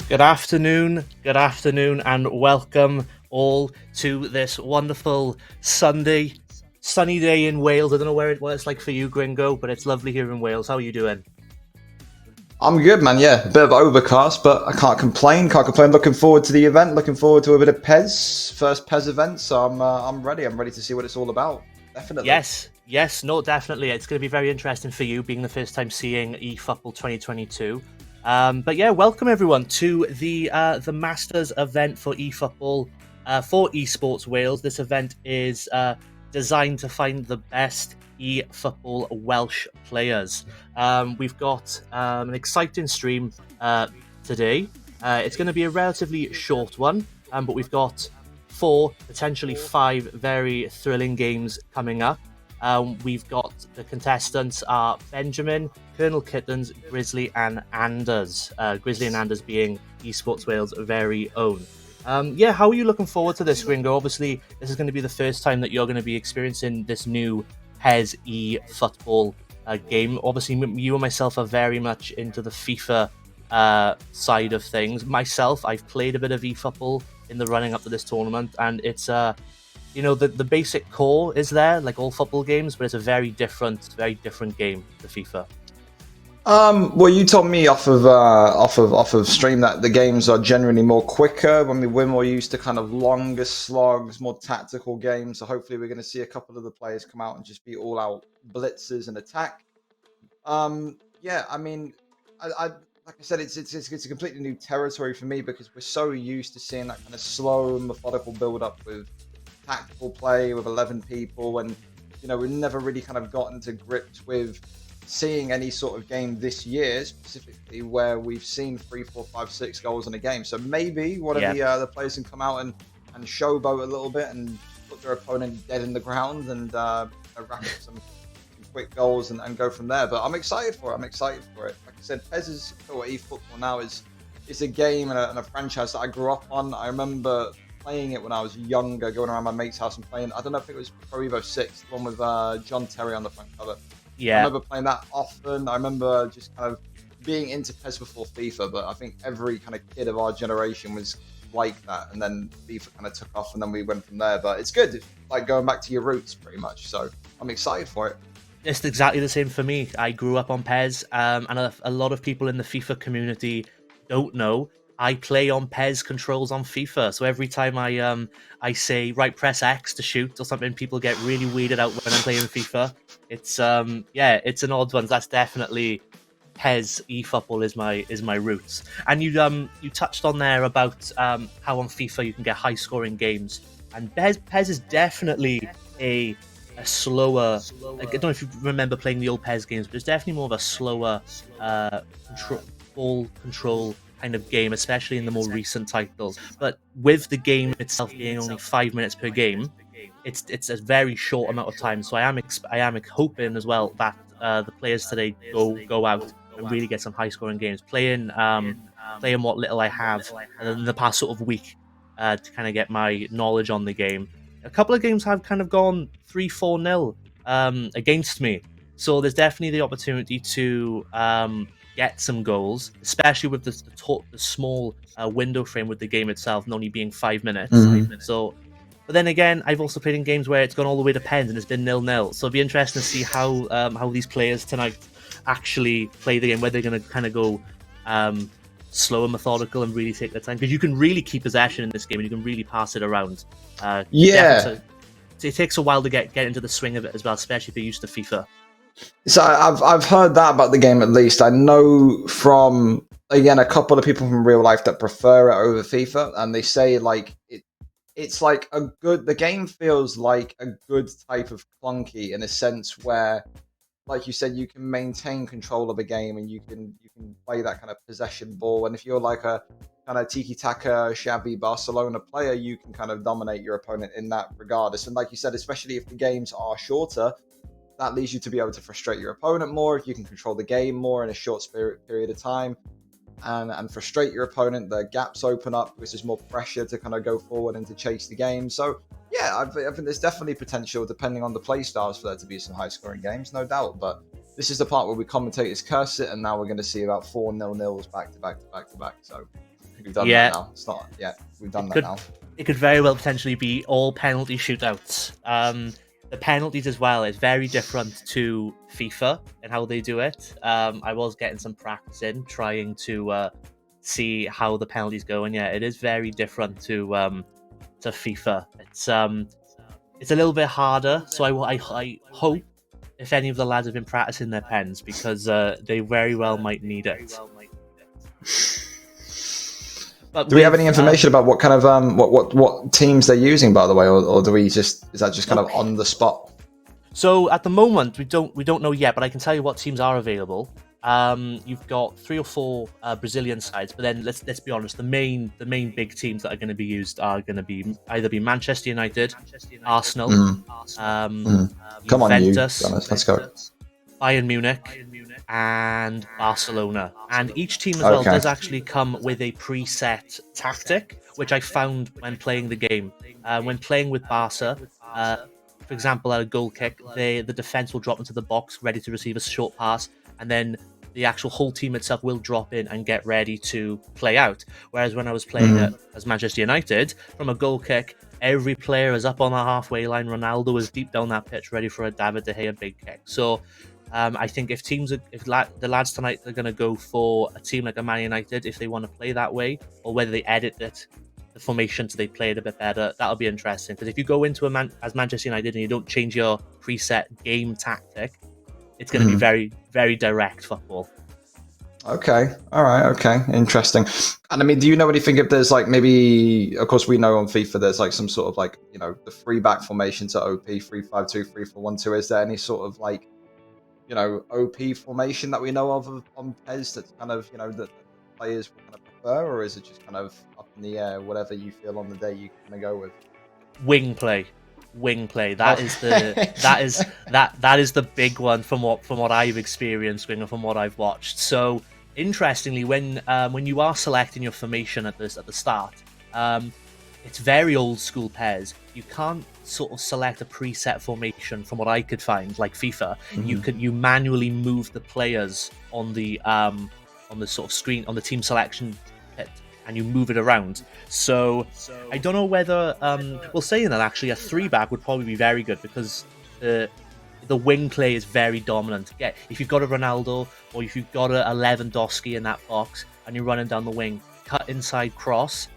good afternoon, and welcome all to this wonderful Sunday, sunny day in Wales. I don't know what it's like for you, Gringo, but it's lovely here in Wales. How are you doing? I'm good, man. Yeah, a bit of overcast, but I can't complain. Can't complain. Looking forward to the event. Looking forward to a bit of Pez, first Pez event. So I'm ready. I'm ready to see what it's all about. Definitely. Yes, no, definitely. It's going to be very interesting for you, being the first time seeing eFootball 2022. But yeah, welcome everyone to the Masters event for eFootball for Esports Wales. This event is designed to find the best eFootball Welsh players. We've got an exciting stream today. It's going to be a relatively short one, but we've got four, potentially five very thrilling games coming up. We've got the contestants are Benjamin, Colonel Kittens, Grizzly, and Anders. Grizzly and Anders being Esports Wales' very own. How are you looking forward to this, Gringo? Obviously, this is going to be the first time that you're going to be experiencing this new PES eFootball game. Obviously, you and myself are very much into the FIFA side of things. Myself, I've played a bit of eFootball in the running up to this tournament, and it's the basic core is there, like all football games, but it's a very different game to FIFA. Well, you told me off of stream that the games are generally more quicker. When we're more used to kind of longer slogs, more tactical games. So hopefully we're going to see a couple of the players come out and just be all out blitzers and attack. Yeah, I mean, I like I said, it's a completely new territory for me because we're so used to seeing that kind of slow, methodical build up with tactical play with 11 people, and we've never really kind of gotten to grips with seeing any sort of game this year specifically where we've seen 3, 4, 5, 6 goals in a game. So maybe one of the players can come out and showboat a little bit and put their opponent dead in the ground and rack up some quick goals and go from there. But I'm excited for it. Like I said, PES or eFootball now is a game and a franchise that I grew up on. I remember playing it when I was younger, going around my mate's house and playing. I don't know if it was Pro Evo 6, the one with John Terry on the front cover. Yeah, I remember playing that often. I remember just kind of being into PES before FIFA, but I think every kind of kid of our generation was like that. And then FIFA kind of took off and then we went from there. But it's good. It's like going back to your roots pretty much. So I'm excited for it. it's exactly the same for me. I grew up on PES, and a lot of people in the FIFA community don't know. I play on PES controls on FIFA, so every time I say right press X to shoot or something, people get really weirded out when I'm playing FIFA. It's an odd one. That's definitely PES eFootball is my roots. And you touched on there about how on FIFA you can get high scoring games, and PES is definitely a slower. I don't know if you remember playing the old PES games, but it's definitely more of a slower ball control kind of game, especially in the more recent titles. But with the game itself being only 5 minutes per game, it's a very short amount of time. So I am hoping as well that the players today go out and really get some high scoring games, playing what little I have in the past sort of week to kind of get my knowledge on the game. A couple of games have kind of gone 3-4-0 against me, so there's definitely the opportunity to get some goals, especially with the small window frame with the game itself only being 5 minutes. So, but then again, I've also played in games where it's gone all the way to pens and it's been 0-0. So it'll be interesting to see how these players tonight actually play the game, whether they're going to kind of go slow and methodical and really take their time, because you can really keep possession in this game and you can really pass it around. It takes a while to get into the swing of it as well, especially if you're used to FIFA. So I've heard that about the game at least. I know from again a couple of people from real life that prefer it over FIFA, and they say like it's like the game feels like a good type of clunky in a sense where, like you said, you can maintain control of a game and you can play that kind of possession ball. And if you're like a kind of tiki-taka, shabby Barcelona player, you can kind of dominate your opponent in that regardless. And like you said, especially if the games are shorter, that leads you to be able to frustrate your opponent more if you can control the game more in a short period of time and frustrate your opponent. The gaps open up because there's more pressure to kind of go forward and to chase the game. So yeah, I think there's definitely potential depending on the play styles for there to be some high scoring games, no doubt. But this is the part where we commentators curse it, and now we're going to see about 4-0-0s back to back to back to back. So We've done that now. It's not we've done that now. It could very well potentially be all penalty shootouts. The penalties as well is very different to FIFA and how they do it. I was getting some practice in trying to see how the penalties go, and it is very different to FIFA. It's a little bit harder, so I hope if any of the lads have been practicing their pens, because they very well might need it. But do we have any information about what kind of what teams they're using, by the way, or do we just is that just kind of on the spot? So at the moment we don't know yet, but I can tell you what teams are available. You've got 3 or 4 Brazilian sides, but then let's be honest, the main big teams that are going to be used are going to be either Manchester United, Arsenal, Come on, Juventus, let's go. Bayern Munich, and Barcelona. And each team as well does actually come with a preset tactic, which I found when playing the game. When playing with Barca, for example, at a goal kick, the defense will drop into the box ready to receive a short pass, and then the actual whole team itself will drop in and get ready to play out. Whereas when I was playing as Manchester United, from a goal kick, every player is up on the halfway line. Ronaldo is deep down that pitch ready for a David De Gea big kick. So I think if the lads tonight are going to go for a team like a Man United, if they want to play that way, or whether they edit the formation so they play it a bit better, that'll be interesting. Because if you go into as Manchester United and you don't change your preset game tactic, it's going to be very, very direct football. Okay. All right. Okay. Interesting. And I mean, do you know anything if there's like maybe, of course, we know on FIFA there's like some sort of like, the 3-back formations at OP, 3-5-2, 3-4-1-2. Is there any sort of like, OP formation that we know of on PES that's kind of, that players will kind of prefer, or is it just kind of up in the air, whatever you feel on the day you kind of go with? Wing play. That is the big one from what I've experienced and from what I've watched. So interestingly, when you are selecting your formation at the start, it's very old school PES. You can't sort of select a preset formation from what I could find, like FIFA. You manually move the players on the sort of screen on the team selection pit, and you move it around. So I don't know whether saying that actually a 3-back would probably be very good, because the wing play is very dominant. If you've got a Ronaldo or if you've got a Lewandowski in that box and you're running down the wing, cut inside cross,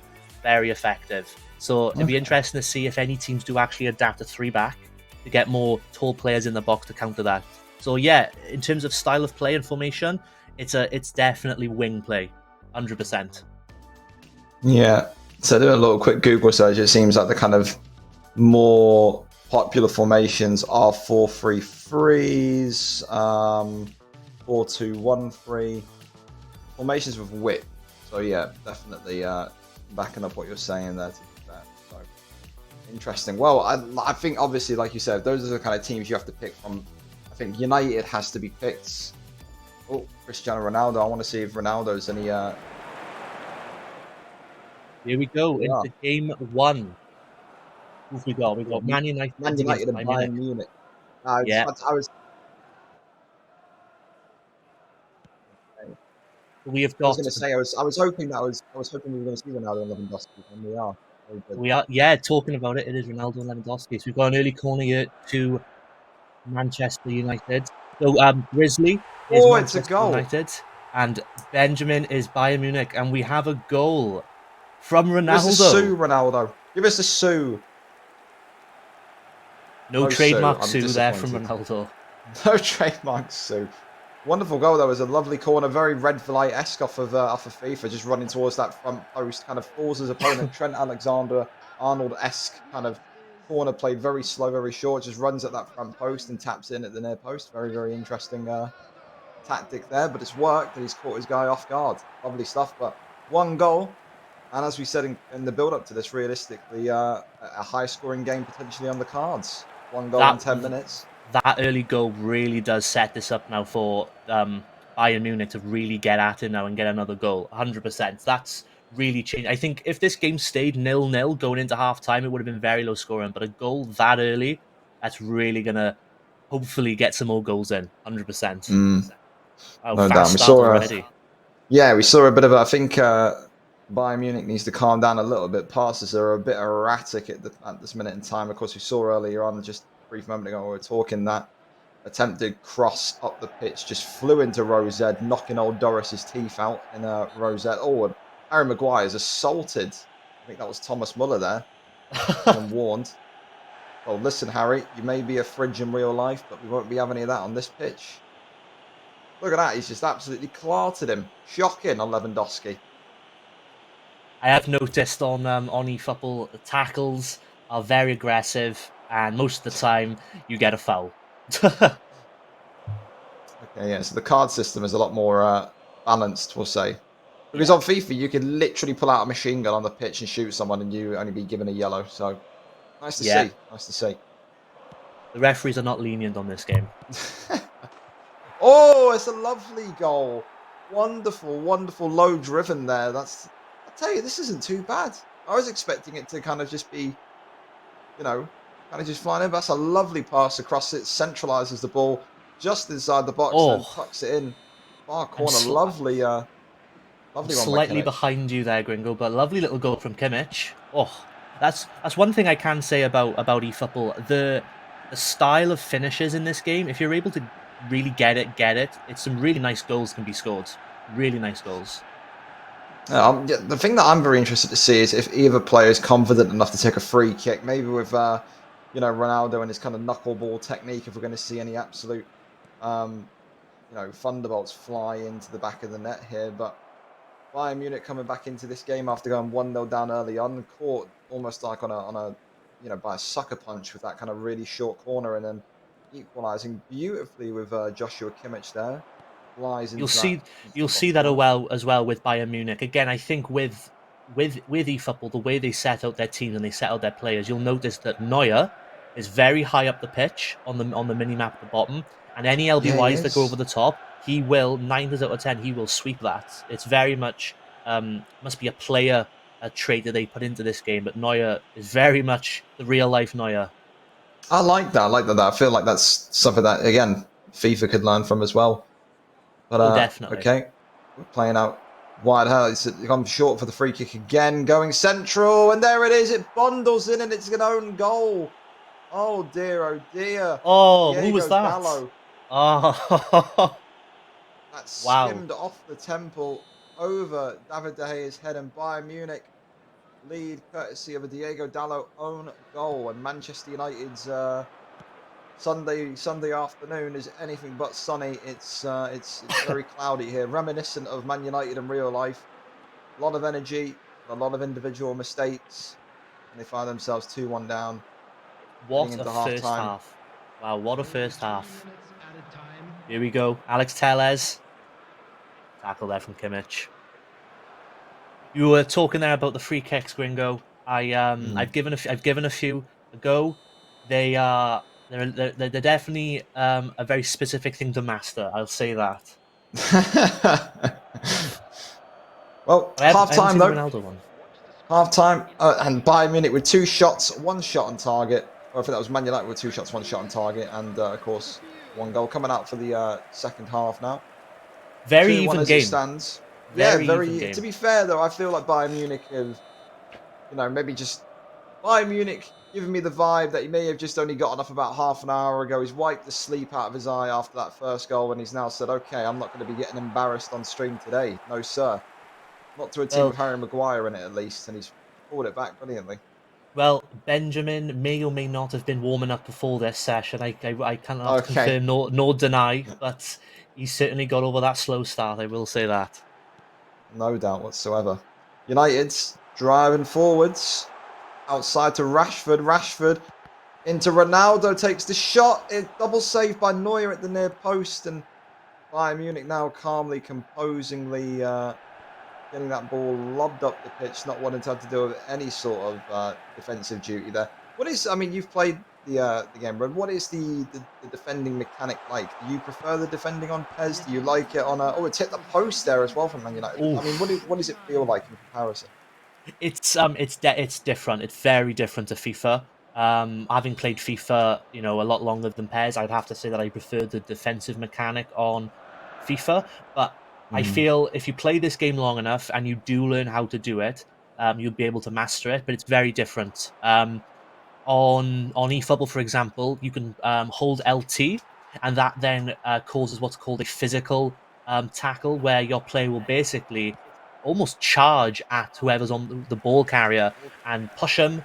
very effective. So it'd be interesting to see if any teams do actually adapt a 3-back to get more tall players in the box to counter that. So in terms of style of play and formation, it's definitely wing play, 100%. Yeah. So doing a little quick Google search, it seems like the kind of more popular formations are 4-3-3s, 4-2-1-3, formations with width. So definitely backing up what you're saying there. So interesting. Well, I think obviously, like you said, those are the kind of teams you have to pick from. I think United has to be picked. Oh, Cristiano Ronaldo. I want to see if Ronaldo's any. Here we go into game 1. Who've we got? We've got Man United. Man United and Bayern Munich. I was. We have got. I was going to say I was hoping we were going to see Ronaldo and Lewandowski, and we are. We are. Talking about it, it is Ronaldo and Lewandowski. So we've got an early corner here to Manchester United. So Grizzly is Manchester United, and Benjamin is Bayern Munich, and we have a goal from Ronaldo. Give us a sue, Ronaldo. Give us a sue. No trademark sue there from Ronaldo. No trademark sue. Wonderful goal. That was a lovely corner, very Redvolite-esque off of FIFA, just running towards that front post, kind of falls his opponent. Trent Alexander-Arnold-esque kind of corner play, very slow, very short, just runs at that front post and taps in at the near post. Very, very interesting tactic there, but it's worked and he's caught his guy off guard. Lovely stuff, but 1 goal. And as we said in the build-up to this, realistically, a high-scoring game potentially on the cards. 1 goal in 10 minutes. That early goal really does set this up now for Bayern Munich to really get at it now and get another goal. 100%. That's really changed. I think if this game stayed 0-0 going into half-time, it would have been very low scoring. But a goal that early, that's really going to hopefully get some more goals in. 100%. No doubt. We saw already. Yeah, we saw a bit of I think Bayern Munich needs to calm down a little bit. Passes are a bit erratic at this minute in time. Of course, we saw earlier on, just a brief moment ago, when we were talking, that attempted cross up the pitch just flew into Rosette, knocking old Doris's teeth out in Rosette. Oh, and Harry Maguire's assaulted. I think that was Thomas Muller there. Been warned. Well, listen, Harry, you may be a fridge in real life, but we won't be having any of that on this pitch. Look at that. He's just absolutely clarted him. Shocking on Lewandowski. I have noticed on eFootball, the tackles are very aggressive, and most of the time you get a foul. Okay, yeah, so the card system is a lot more balanced, we'll say. Because Yeah. on FIFA, you can literally pull out a machine gun on the pitch and shoot someone and you only be given a yellow. So, nice to Yeah. see. Nice to see. The referees are not lenient on this game. Oh, it's a lovely goal. Wonderful, wonderful low driven there. I tell you, this isn't too bad. I was expecting it to kind of just be, kind of just flying in. But that's a lovely pass across it. Centralizes the ball just inside the box and then Oh, tucks it in. Far I'm corner. sl- Lovely, I'm lovely one by slightly Kimmich. behind you there, Gringo, but lovely little goal from Kimmich. Oh, that's one thing I can say about eFootball. The style of finishes in this game, if you're able to really get it, it's some really nice goals can be scored. Really nice goals. Yeah, the thing that I'm very interested to see is if either player is confident enough to take a free kick. Maybe with, Ronaldo and his kind of knuckleball technique. If we're going to see any absolute, um, thunderbolts fly into the back of the net here. But Bayern Munich coming back into this game after going 1-0 down early on, caught almost like by a sucker punch with that kind of really short corner, and then equalising beautifully with Joshua Kimmich there. Flies You'll into that see into the you'll box see that now. as well with Bayern Munich. Again, I think with eFootball, the way they set out their teams and they set out their players, you'll notice that Neuer is very high up the pitch on the mini map at the bottom, and any Yeah, he LBYs that go over is. the top, he will 9 times out of 10 he will sweep that. It's very much must be a player a trait that they put into this game, but Neuer is very much the real life Neuer. I like that. I like that. I feel like that's something that again FIFA could learn from as well. But Oh, definitely. okay, we're playing out wide. It's gone short for the free kick again. Going central, and there it is. It bundles in, and it's an own goal. Oh dear, oh dear. Oh, who was Diego that? Dallo. Oh, That wow. skimmed off the temple over David De Gea's head, and Bayern Munich lead courtesy of a Diego Dallo own goal. And Manchester United's Sunday afternoon is anything but sunny. It's very cloudy here, reminiscent of Man United in real life. A lot of energy, a lot of individual mistakes, and they find themselves 2-1 down, heading What a into half first time. half. Wow, what a first half. Here we go. Alex Tellez. Tackle there from Kimmich. You were talking there about the free kicks, Gringo. I've given a few a go. They are they're definitely a very specific thing to master. I'll say that. Well, I half haven't time seen the though. Ronaldo one. Half time, and Bayern Munich with 2 shots, 1 shot on target. Or I think that was Man United with 2 shots, 1 shot on target, and of course 1 goal coming out for the second half now. Very 2-1 even as it game. stands. Yeah, Very even very. To game. be fair though, I feel like Bayern Munich have, maybe just Bayern Munich giving me the vibe that he may have just only gotten off about half an hour ago. He's wiped the sleep out of his eye after that first goal, and he's now said, "Okay, I'm not going to be getting embarrassed on stream today. No, sir. Not to a team Well, with Harry Maguire in it, at least." And he's pulled it back brilliantly. Well, Benjamin may or may not have been warming up before this session. I cannot Okay, confirm nor deny, but he certainly got over that slow start. I will say that. no doubt whatsoever. United's driving forwards outside to Rashford. Rashford into Ronaldo, takes the shot. It double saved by Neuer at the near post, and Bayern Munich now calmly, composingly getting that ball lobbed up the pitch, not wanting to have to do with any sort of defensive duty there. What is? I mean, you've played the game, but what is the defending mechanic like? Do you prefer the defending on PES? Do you like it on a? Oh, it's hit the post there as well from Man United. I mean, Oof. what does it feel like in comparison? It's different. It's very different to FIFA. Having played FIFA, a lot longer than PES, I'd have to say that I prefer the defensive mechanic on FIFA. But I feel if you play this game long enough and you do learn how to do it, you'll be able to master it. But it's very different. On eFootball, for example, you can hold LT, and that then causes what's called a physical tackle, where your player will basically almost charge at whoever's on the ball carrier and push them.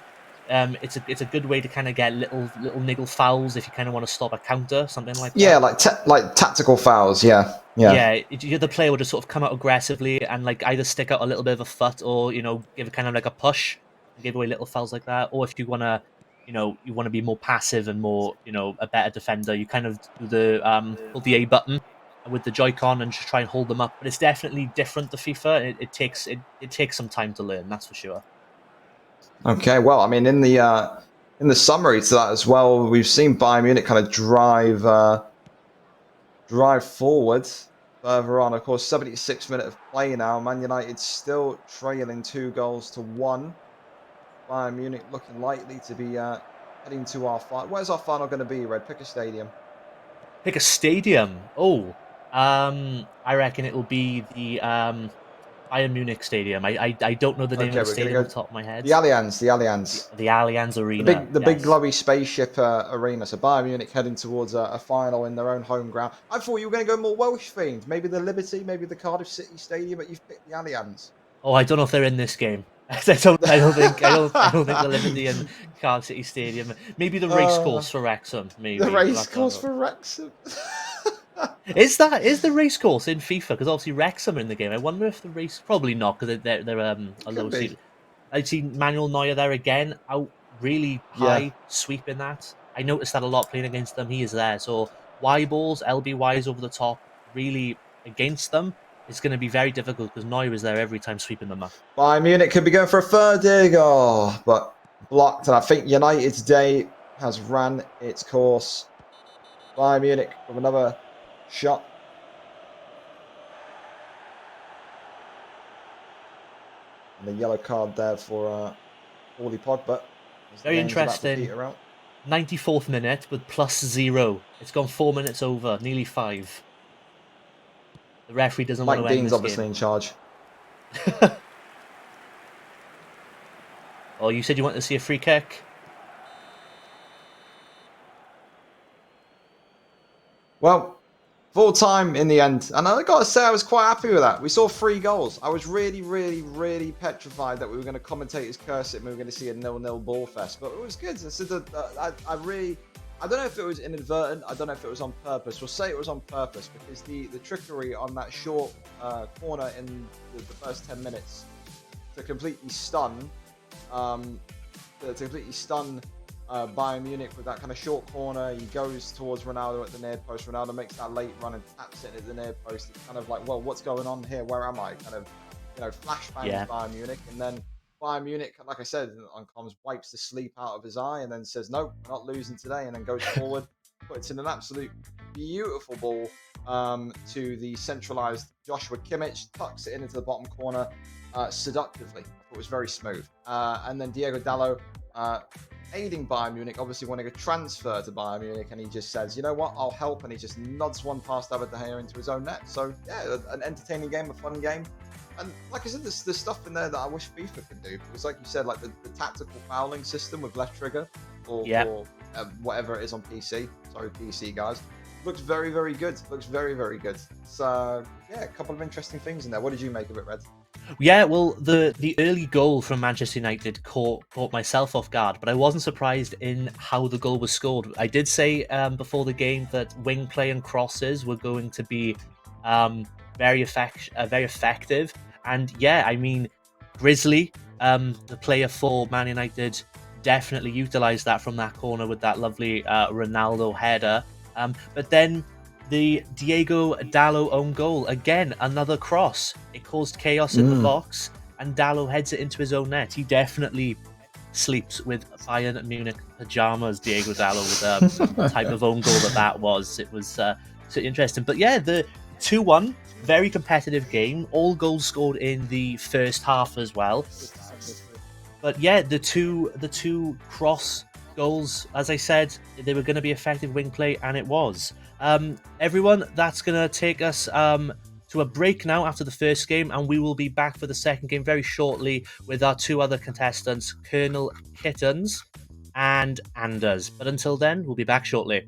It's a good way to kind of get little niggle fouls if you kind of want to stop a counter, something like Yeah, that. like tactical fouls. Yeah, yeah. Yeah, the player would just sort of come out aggressively and like either stick out a little bit of a foot or give it kind of like a push and give away little fouls like that. Or if you wanna, you want to be more passive and more a better defender, you kind of do the hold the A button with the Joy-Con and just try and hold them up. But it's definitely different to FIFA. It takes some time to learn, that's for sure. Okay, well, I mean, in the summary to that as well, we've seen Bayern Munich kind of drive forward further on. Of course, 76 minute of play now. Man United still trailing 2-1. Bayern Munich looking likely to be heading to our final. Where's our final going to be, Red? Pick a stadium. Pick a stadium. Oh, I reckon it will be the Bayern Munich Stadium. I don't know the name of Okay, the we're going stadium to off the go top of my head. the Allianz, the Allianz. The Allianz The Arena. big Yes. glowy spaceship arena. So Bayern Munich heading towards a final in their own home ground. I thought you were going to go more Welsh themed. Maybe the Liberty, maybe the Cardiff City Stadium, but you've picked the Allianz. Oh, I don't know if they're in this game. I don't think the Liberty and Cardiff City Stadium. Maybe the racecourse for Wrexham. Maybe The we'll race have to have course a- for Wrexham. Is the racecourse in FIFA? Because obviously Wrexham are in the game. I wonder if the race probably not because they're a low Could be. seed. I've seen Manuel Neuer there again, out really Yeah. high, sweeping that. I noticed that a lot playing against them. He is there. So Y balls, LBYs over the top, really against them. It's going to be very difficult because Neuer is there every time sweeping them up. Bayern Munich could be going for a third dig. Oh, but blocked. And I think United's day has ran its course. Bayern Munich with another shot. And the yellow card there for Paulie Pogba. Very interesting. 94th minute with +0. It's gone 4 minutes over, nearly 5. The referee doesn't want to Mike end Dean's this obviously game. in charge. Oh, you said you wanted to see a free kick? Well, full time in the end. And I got to say, I was quite happy with that. We saw 3 goals. I was really, really, really petrified that we were going to commentators curse it and we were going to see a 0-0 ball fest. But it was good. I don't know if it was inadvertent. I don't know if it was on purpose. We'll say it was on purpose because the trickery on that short corner in the first 10 minutes to completely stun Bayern Munich with that kind of short corner. He goes towards Ronaldo at the near post. Ronaldo makes that late run and taps it at the near post. It's kind of like, well, what's going on here? Where am I? Kind of, flashbangs Bayern Munich. And then Bayern Munich, like I said on comms, wipes the sleep out of his eye and then says, nope, we're not losing today. And then goes forward, puts in an absolute beautiful ball to the centralized Joshua Kimmich, tucks it into the bottom corner seductively. It was very smooth. And then Diego Dallo aiding Bayern Munich, obviously wanting a transfer to Bayern Munich, and he just says, you know what, I'll help, and he just nods one past David De Gea into his own net. So yeah, an entertaining game, a fun game. And like I said, there's stuff in there that I wish FIFA could do, because like you said, like the tactical fouling system with left trigger or whatever it is on PC. Sorry, PC guys. Looks very, very good. Looks very, very good. So yeah, a couple of interesting things in there. What did you make of it, Red? Yeah, well, the early goal from Manchester United caught myself off guard, but I wasn't surprised in how the goal was scored. I did say before the game that wing play and crosses were going to be very effective. And yeah, I mean, Grizzly, the player for Man United, definitely utilised that from that corner with that lovely Ronaldo header. But then the Diego Dallo own goal, again, another cross. It caused chaos in the box, and Dallo heads it into his own net. He definitely sleeps with Bayern Munich pajamas, Diego Dallo, with the type of own goal that was. It was so interesting. But yeah, the 2-1, very competitive game. All goals scored in the first half as well. But yeah, the two cross goals, as I said, they were going to be effective wing play, and it was. Everyone, that's going to take us to a break now after the first game, and we will be back for the second game very shortly with our two other contestants, Colonel Kittens and Anders. But until then, we'll be back shortly.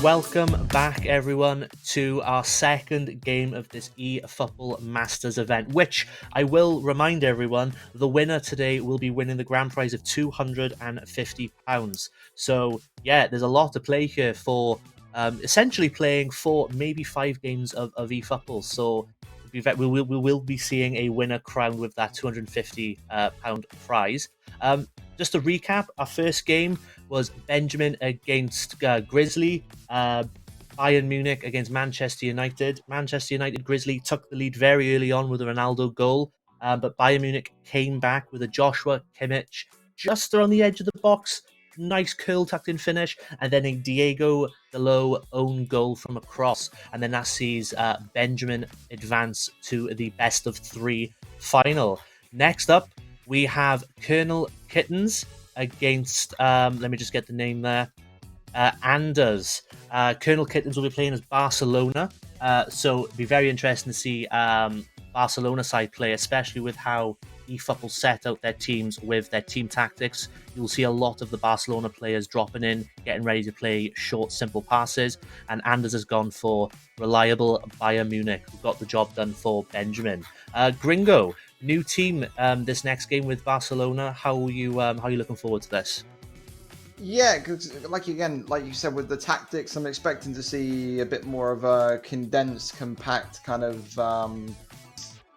Welcome back, everyone, to our second game of this eFootball Masters event, which I will remind everyone, the winner today will be winning the grand prize of £250. So, yeah, there's a lot to play here for essentially playing for maybe 5 games of eFootball. So, we will be seeing a winner crowned with that £250 prize. Just to recap, our first game was Benjamin against Grizzly, Bayern Munich against Manchester United. Manchester United Grizzly took the lead very early on with a Ronaldo goal, but Bayern Munich came back with a Joshua Kimmich just on the edge of the box. Nice curl tucked in finish, and then a Diego Dalot own goal from a cross. And then that sees Benjamin advance to the best of 3 final. Next up, we have Colonel Kittens against, let me just get the name there, Anders. Colonel Kittens will be playing as Barcelona, so it'll be very interesting to see Barcelona side play, especially with how eFootball set out their teams with their team tactics. You'll see a lot of the Barcelona players dropping in, getting ready to play short, simple passes, and Anders has gone for reliable Bayern Munich, who got the job done for Benjamin. Gringo, new team this next game with Barcelona. How are you looking forward to this? Yeah, because like you said, with the tactics, I'm expecting to see a bit more of a condensed, compact kind of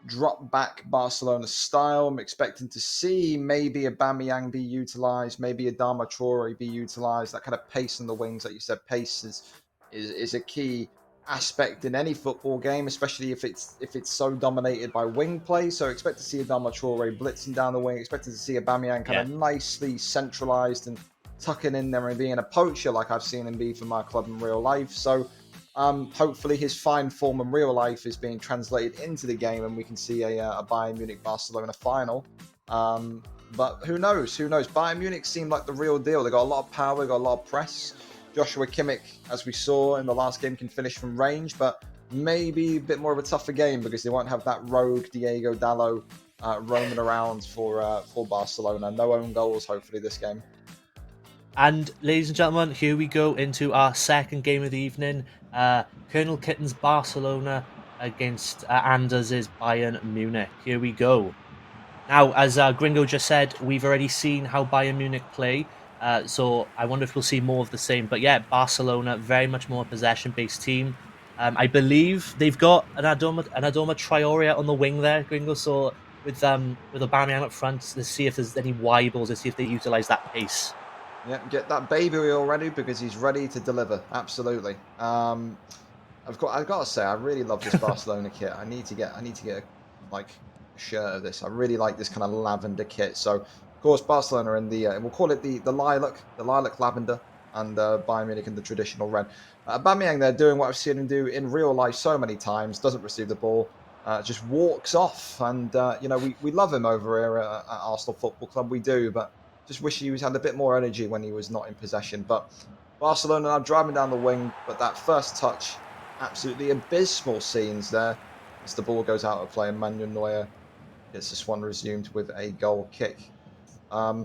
drop back Barcelona style. I'm expecting to see maybe a Aubameyang be utilised, maybe a Adama Traore be utilised. That kind of pace on the wings, like you said, pace is a key aspect in any football game, especially if it's so dominated by wing play. So expect to see a Adama Traore blitzing down the wing. Expecting to see a Aubameyang kind of nicely centralised and tucking in there and being a poacher like I've seen him be for my club in real life. So hopefully his fine form in real life is being translated into the game and we can see a Bayern Munich-Barcelona final. But who knows? Who knows? Bayern Munich seem like the real deal. They got a lot of power, they got a lot of press. Joshua Kimmich, as we saw in the last game, can finish from range, but maybe a bit more of a tougher game because they won't have that rogue Diego Dalot roaming around for Barcelona. No own goals, hopefully, this game. And ladies and gentlemen, here we go into our second game of the evening. Colonel Kitten's Barcelona against Anders' Bayern Munich. Here we go. Now, as Gringo just said, we've already seen how Bayern Munich play. So I wonder if we'll see more of the same. But yeah, Barcelona, very much more possession-based team. I believe they've got an Adama Traore on the wing there, Gringo. So with Aubameyang up front, let's see if there's any wide balls. Let's see if they utilise that pace. Yeah, get that baby oil ready because he's ready to deliver. Absolutely. I've got to say, I really love this Barcelona kit. I need to get like a shirt of this. I really like this kind of lavender kit. So, of course, Barcelona in the we'll call it the lilac lavender, and Bayern Munich in the traditional red. Aubameyang there doing what I've seen him do in real life so many times. Doesn't receive the ball. Just walks off, and we love him over here at Arsenal Football Club. We do, but just wish he had a bit more energy when he was not in possession. But Barcelona now driving down the wing, but that first touch, absolutely abysmal scenes there as the ball goes out of play and Manuel Neuer gets this one resumed with a goal kick. I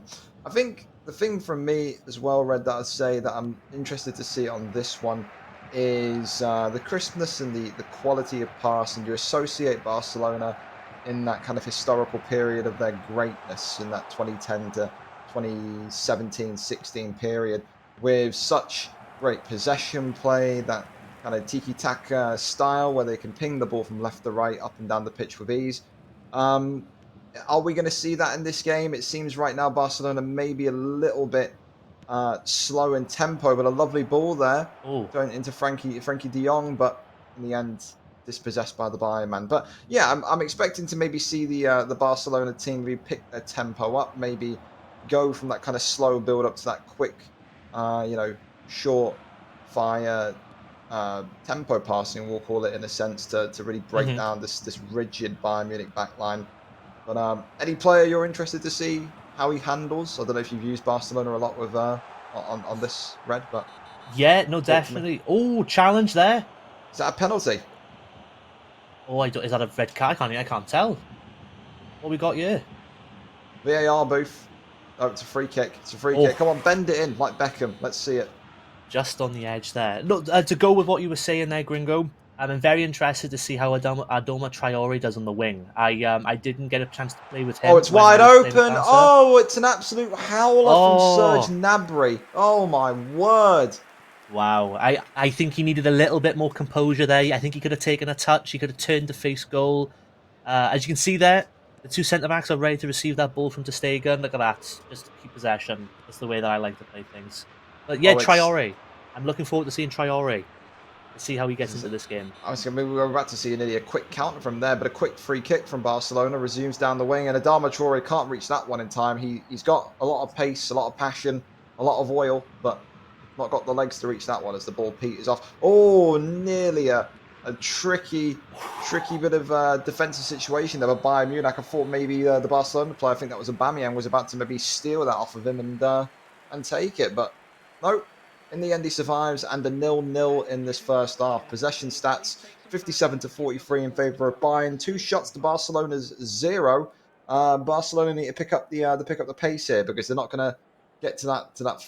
think the thing from me as well, Red, that I'd say that I'm interested to see on this one is the crispness and the quality of pass, and you associate Barcelona in that kind of historical period of their greatness in that 2010 to 2017-16 period with such great possession play, that kind of tiki-taka style where they can ping the ball from left to right, up and down the pitch with ease. Are we going to see that in this game? It seems right now Barcelona maybe a little bit slow in tempo, but a lovely ball there going into Frankie de Jong, but in the end dispossessed by the Bayern man. But yeah, I'm expecting to maybe see the Barcelona team maybe pick their tempo up, maybe go from that kind of slow build up to that quick, short fire tempo passing, we'll call it, in a sense, to really break down this rigid Bayern Munich backline. But any player you're interested to see how he handles? I don't know if you've used Barcelona a lot with on this, Red, but yeah, no, definitely. Oh, challenge there. Is that a penalty? Oh, is that a red card? I can't tell. What we got here? VAR booth. Oh, it's a free kick. It's a free kick. Come on, bend it in like Beckham. Let's see it. Just on the edge there. Look, to go with what you were saying there, Gringo, I'm very interested to see how Adoma Traore does on the wing. I didn't get a chance to play with Oh, him it's when I wide was playing with open. Barca. Oh, it's an absolute howler from Serge Oh, Gnabry. Oh, my word. wow. I think he needed a little bit more composure there. I think he could have taken a touch. He could have turned to face goal. As you can see there, the two centre backs are ready to receive that ball from Ter Stegen. Look at that. Just keep possession. That's the way that I like to play things. But yeah, Oh, it's. Traore. I'm looking forward to seeing Traore. To see how he gets into this game. I was going to. We were about to see nearly a quick counter from there, but a quick free kick from Barcelona resumes down the wing, and Adama Traore can't reach that one in time. He's got a lot of pace, a lot of passion, a lot of oil, but not got the legs to reach that one as the ball peters off. Oh, nearly a tricky bit of defensive situation there by Bayern Munich. I thought maybe the Barcelona player, I think that was Aubameyang, was about to maybe steal that off of him and take it, but no. In the end, he survives, and a 0-0 in this first half. Possession stats 57 to 43 in favour of Bayern. 2 shots to Barcelona's 0. Barcelona need to pick up the pace here because they're not going to get to that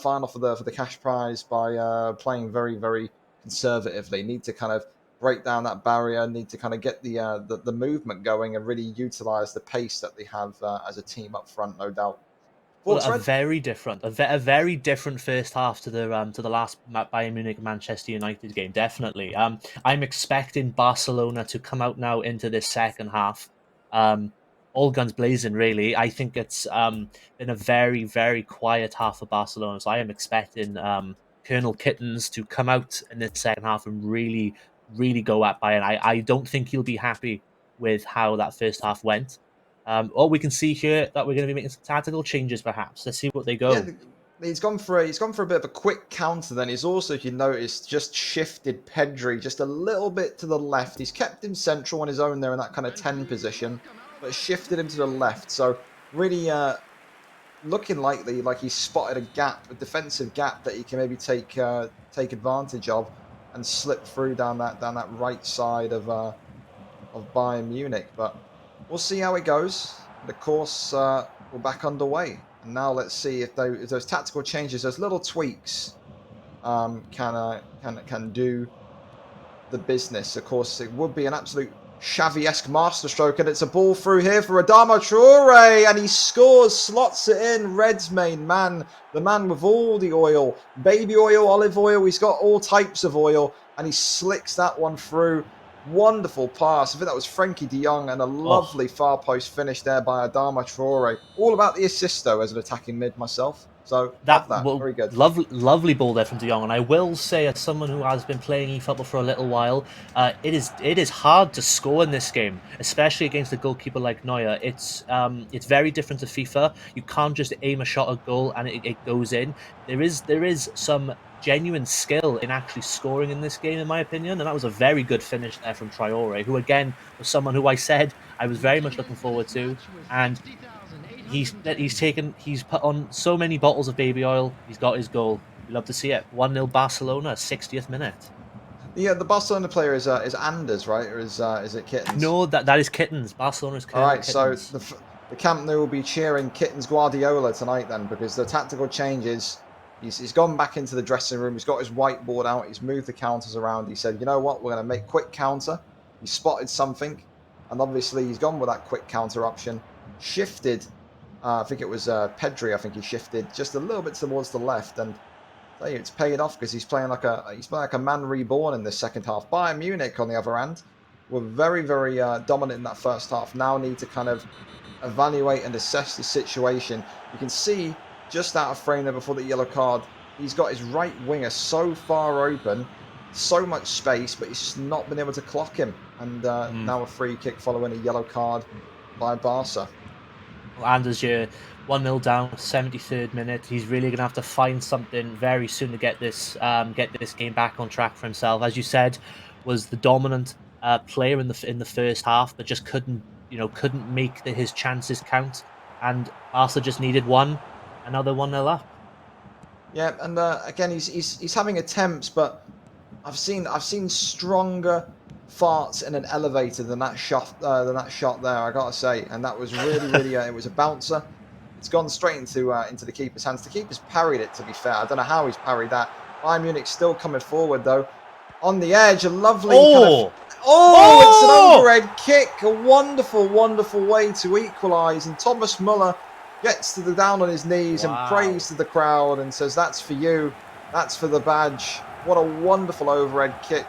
final for the cash prize by playing very very conservatively. Need to kind of break down that barrier. Need to kind of get the movement going and really utilise the pace that they have as a team up front, no doubt. Well, Thoughts, Red? a very different first half to the last Bayern Munich Manchester United game. Definitely. I'm expecting Barcelona to come out now into this second half, um, all guns blazing. Really, I think it's been a very quiet half for Barcelona. So I am expecting Colonel Kittens to come out in this second half and really go at Bayern. I don't think he'll be happy with how that first half went. Or we can see here that we're going to be making some tactical changes, perhaps. Let's see what they Yeah, go. he's gone for a bit of a quick counter. Then he's also, if you notice, just shifted Pedri just a little bit to the left. He's kept him central on his own there in that kind of 10 position, but shifted him to the left. So really looking like he's spotted a gap, a defensive gap that he can maybe take advantage of and slip through down that right side of Bayern Munich. But we'll see how it goes. The course we're back underway, and now let's see if those tactical changes, those little tweaks, can do the business. Of course, it would be an absolute Xavi-esque masterstroke, and it's a ball through here for Adama Traore, and he scores, slots it in. Red's main man, the man with all the oil, baby oil, olive oil. He's got all types of oil, and he slicks that one through. Wonderful pass. I think that was Frankie de Jong, and a Oh, lovely far post finish there by Adama Traore. All about the assist, though, as an attacking mid myself. So, love that that. well, Very good. lovely ball there from De Jong. And I will say, as someone who has been playing eFootball for a little while, it is hard to score in this game, especially against a goalkeeper like Neuer. It's very different to FIFA. You can't just aim a shot at goal and it goes in. There is some genuine skill in actually scoring in this game, in my opinion. And that was a very good finish there from Traore, who again was someone who I said I was very much looking forward to. And he's put on so many bottles of baby oil. He's got his goal. We love to see it. 1-0 Barcelona, 60th minute. Yeah, the Barcelona player is Anders, right? Or is it Kittens? No, that is Kittens. Barcelona's All Colonel right, so Kittens. the Camp Nou will be cheering Kittens Guardiola tonight then, because the tactical changes. He's gone back into the dressing room. He's got his whiteboard out. He's moved the counters around. He said, "You know what? We're going to make quick counter." He spotted something, and obviously he's gone with that quick counter option. Shifted. I think it was Pedri. I think he shifted just a little bit towards the left, and tell you, it's paying off because he's playing like a man reborn in this second half. Bayern Munich, on the other hand, were very dominant in that first half. Now need to kind of evaluate and assess the situation. You can see just out of frame there before the yellow card, he's got his right winger so far open, so much space, but he's just not been able to clock him. And Mm. now a free kick following a yellow card by Barca. And as you're 1-0 down, 73rd minute, he's really going to have to find something very soon to get this game back on track for himself. As you said, was the dominant player in the first half, but just couldn't make his chances count. And Barca just needed another 1-0 up. Yeah, and again, he's having attempts, but I've seen stronger farts in an elevator than that shot there. I gotta say, and that was really it was a bouncer. It's gone straight into the keeper's hands. The keeper's parried it. To be fair, I don't know how he's parried that. Bayern Munich still coming forward, though. On the edge, a lovely kind of... Oh! Oh, it's an Oh! overhead kick. A wonderful, wonderful way to equalise. And Thomas Muller gets to the down on his knees and prays to the crowd and says, that's for you. That's for the badge. What a wonderful overhead kick.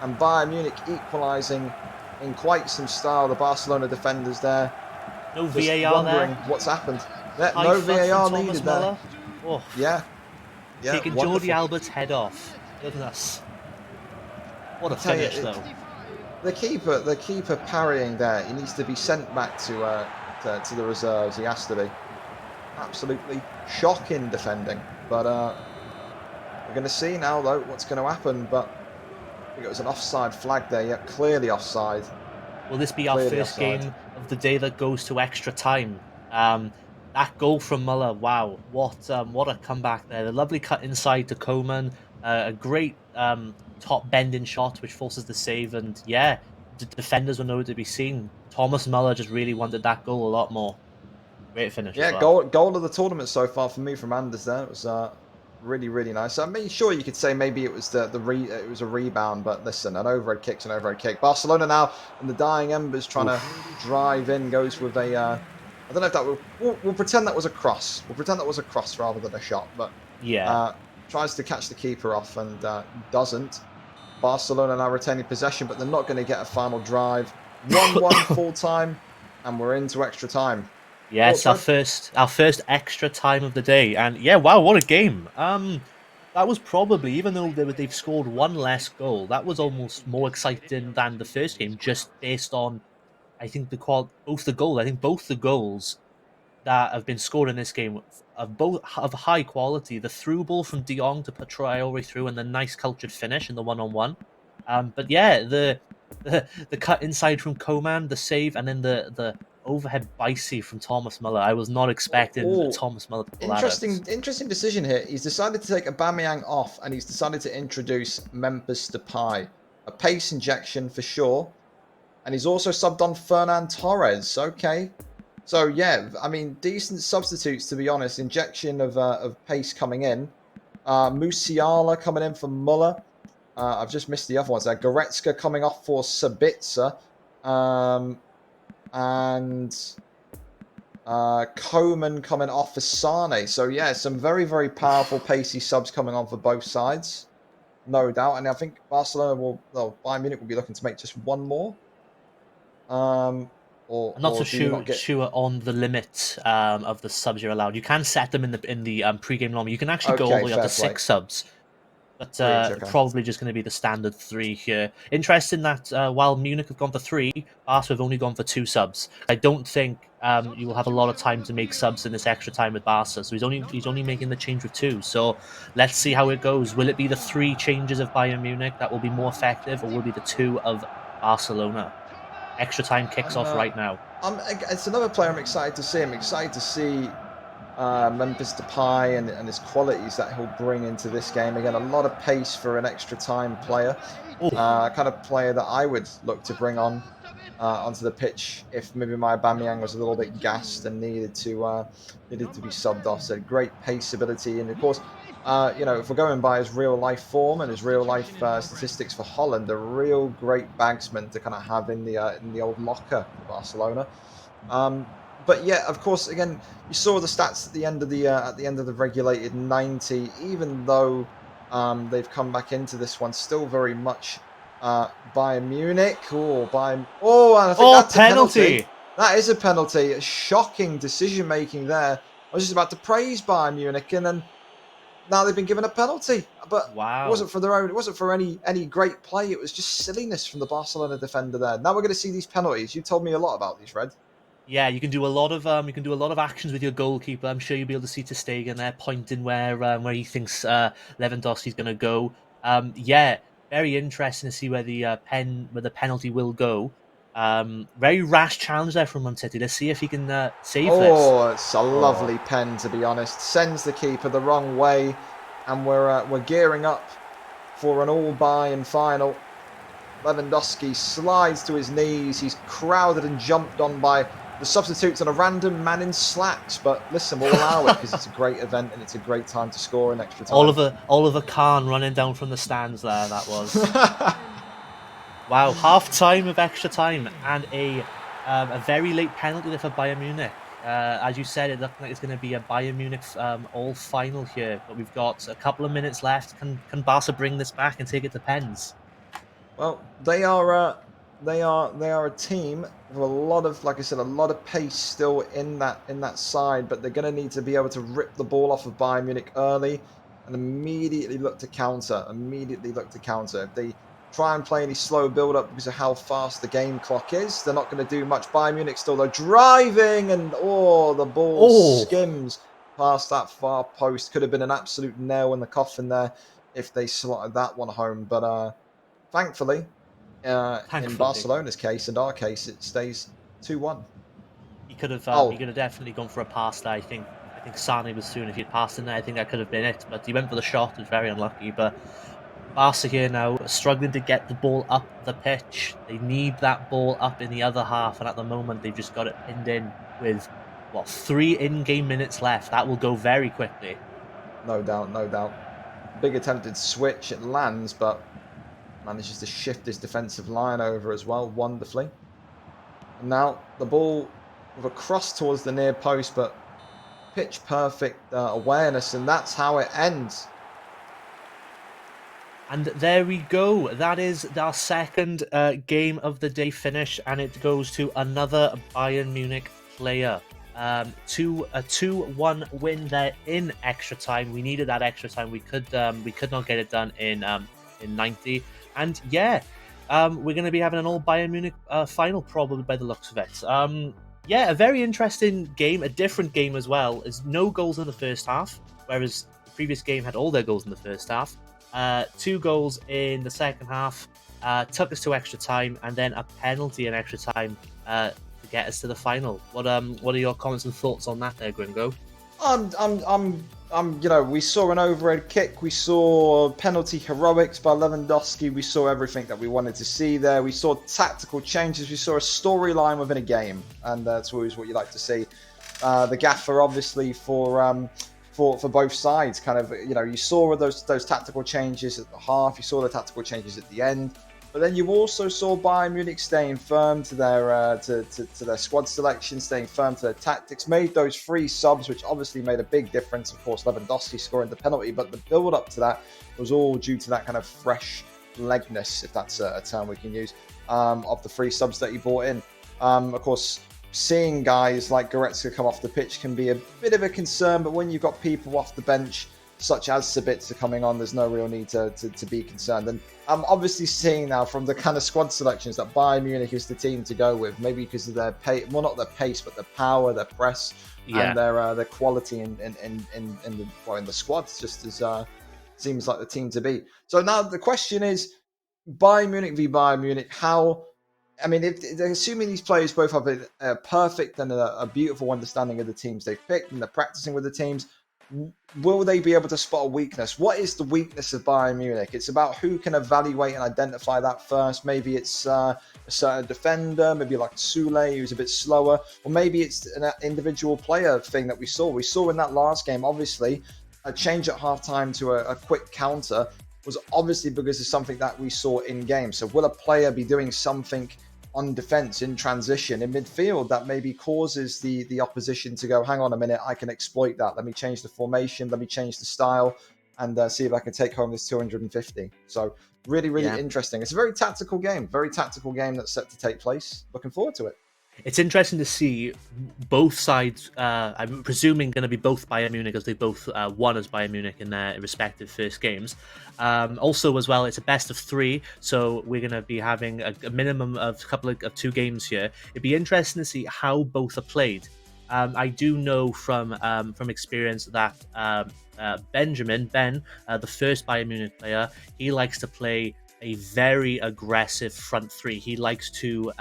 And Bayern Munich equalising in quite some style. The Barcelona defenders there. No Just VAR wondering there. what's happened. High No foot VAR from needed Thomas Muller. there. Oh. Yeah. Taking wonderful. Jordi Albert's head off. Look at us. What a finish, though. The keeper parrying there. He needs to be sent back to the reserves. He has to be. Absolutely shocking defending. But we're going to see now, though, what's going to happen. But I think it was an offside flag there. Yeah, clearly offside. Will this be our first game of the day that goes to extra time? That goal from Muller, wow, what a comeback there. The lovely cut inside to Coman, a great top bending shot which forces the save, and yeah, the defenders were nowhere to be seen. Thomas Muller just really wanted that goal a lot more. Great finish. Yeah, as well. goal of the tournament so far for me from Anders there. It was really, really nice. I mean, sure, you could say maybe it was it was a rebound, but listen, an overhead kick's an overhead kick. Barcelona now in the dying embers trying to drive in, goes with a I don't know if that we'll pretend that was a cross. We'll pretend that was a cross rather than a shot, but yeah, tries to catch the keeper off and doesn't. Barcelona now retaining possession, but they're not going to get a final drive. 1-1 full time, and we're into extra time. Yes, our first extra time of the day, and yeah, wow, what a game! That was probably, even though they've scored one less goal, that was almost more exciting than the first game, just based on, I think both the goals that have been scored in this game of high quality. The through ball from De Jong to put Traore through, and the nice cultured finish in the 1-on-1. But yeah, the cut inside from Coman, the save, and then the overhead bicey from Thomas Muller. I was not expecting Thomas Muller to pull that out. Interesting decision here. He's decided to take Aubameyang off, and he's decided to introduce Memphis Depay. A pace injection for sure. And he's also subbed on Fernan Torres. Okay. So, yeah, I mean, decent substitutes, to be honest. Injection of pace coming in. Musiala coming in for Muller. I've just missed the other ones there. Goretzka coming off for Sabitzer. And Coman coming off for Sane. So, yeah, some very, very powerful, pacey subs coming on for both sides. No doubt. And I think Bayern Munich will be looking to make just one more. I'm not so sure on the limit of the subs you're allowed. You can set them in the pre-game normal. You can actually go all the way up to 6 subs, but probably just going to be the standard 3 here. Interesting that while Munich have gone for 3, Barca have only gone for 2 subs. I don't think you will have a lot of time to make subs in this extra time with Barca, so he's only making the change with 2. So let's see how it goes. Will it be the 3 changes of Bayern Munich that will be more effective, or will it be the 2 of Barcelona? Extra time kicks off right now. It's another player I'm excited to see. I'm excited to see Memphis Depay and his qualities that he'll bring into this game. Again, a lot of pace for an extra time player. Kind of player that I would look to bring on onto the pitch if maybe my Aubameyang was a little bit gassed and needed to be subbed off. So great pace ability, and of course, if we're going by his real life form and his real life statistics for Holland, a real great bagsman to kind of have in the old locker for Barcelona. But yeah, of course, again, you saw the stats at the end of the regulated 90. Even though they've come back into this one, still very much Bayern Munich. And I think that's penalty. A penalty. That is a penalty. A shocking decision making there. I was just about to praise Bayern Munich, and then now they've been given a penalty. But wow. It wasn't for their own. It wasn't for any great play. It was just silliness from the Barcelona defender there. Now we're going to see these penalties. You told me a lot about these, Red. Yeah, you can do a lot of actions with your goalkeeper. I'm sure you'll be able to see Ter Stegen there pointing where he thinks Lewandowski's going to go. Yeah, very interesting to see where the penalty will go. Very rash challenge there from Man City. Let's see if he can save this. Oh, it's a lovely pen, to be honest. Sends the keeper the wrong way, and we're gearing up for an all-Bayern final. Lewandowski slides to his knees. He's crowded and jumped on by the substitutes on a random man in slacks. But listen, we'll allow it because it's a great event and it's a great time to score in extra time. Oliver Kahn running down from the stands there, that was. Wow, half time of extra time and a very late penalty there for Bayern Munich. As you said, it looked like it's going to be a Bayern Munich all final here, but we've got a couple of minutes left. Can Barca bring this back and take it to pens? Well, they are a team with a lot of, like I said, a lot of pace still in that side, but they're going to need to be able to rip the ball off of Bayern Munich early and immediately look to counter. If they try and play any slow build-up because of how fast the game clock is, they're not going to do much. Bayern Munich still, they're driving, and the ball skims past that far post. Could have been an absolute nail in the coffin there if they slotted that one home. But thankfully, in Barcelona's case and our case, it stays 2-1. He could have definitely gone for a pass there. I think Sane was soon. If he'd passed in there, I think that could have been it. But he went for the shot. It was very unlucky. But Barca here now struggling to get the ball up the pitch. They need that ball up in the other half, and at the moment they've just got it pinned in with 3 in-game minutes left. That will go very quickly. No doubt. Big attempted switch. It lands, but manages to shift his defensive line over as well wonderfully. And now the ball with a cross towards the near post, but pitch perfect awareness, and that's how it ends. And there we go. That is our second game of the day finish, and it goes to another Bayern Munich player. A 2-1 win there in extra time. We needed that extra time. We could not get it done in 90. And yeah, we're going to be having an all Bayern Munich final probably by the looks of it. Yeah, a very interesting game, a different game as well. There's no goals in the first half, whereas the previous game had all their goals in the first half. 2 goals in the second half, took us to extra time, and then a penalty in extra time to get us to the final. What are your comments and thoughts on that there, Gringo? We saw an overhead kick, we saw penalty heroics by Lewandowski, we saw everything that we wanted to see there. We saw tactical changes, we saw a storyline within a game, and that's always what you like to see. The gaffer, obviously, for both sides, kind of, you saw those tactical changes at the half, you saw the tactical changes at the end. But then you also saw Bayern Munich staying firm to their to their squad selection, staying firm to their tactics, made those 3 subs, which obviously made a big difference. Of course, Lewandowski scoring the penalty, but the build-up to that was all due to that kind of fresh legness, if that's a term we can use, of the 3 subs that he brought in. Of course, seeing guys like Goretzka come off the pitch can be a bit of a concern, but when you've got people off the bench, such as Sabitzer coming on, there's no real need to be concerned. And I'm obviously seeing now from the kind of squad selections that Bayern Munich is the team to go with, maybe because of their pace, well, not their pace, but their power, their press, and their quality in the squads, just as seems like the team to be. So now the question is, Bayern Munich v Bayern Munich, if assuming these players both have a perfect and a beautiful understanding of the teams they've picked and they're practicing with the teams, will they be able to spot a weakness? What is the weakness of Bayern Munich? It's about who can evaluate and identify that first. Maybe it's a certain defender, maybe like Sule, who's a bit slower, or maybe it's an individual player thing that we saw. We saw in that last game, obviously, a change at halftime to a quick counter was obviously because of something that we saw in game. So will a player be doing something on defense, in transition, in midfield, that maybe causes the opposition to go, hang on a minute, I can exploit that. Let me change the formation, let me change the style, and see if I can take home this 250. So really interesting. It's a very tactical game that's set to take place. Looking forward to it. It's interesting to see both sides. I'm presuming going to be both Bayern Munich, as they both won as Bayern Munich in their respective first games. Also, as well, it's a best of 3, so we're going to be having a minimum of of 2 games here. It'd be interesting to see how both are played. I do know from experience that Ben, the first Bayern Munich player, he likes to play a very aggressive front 3. He likes to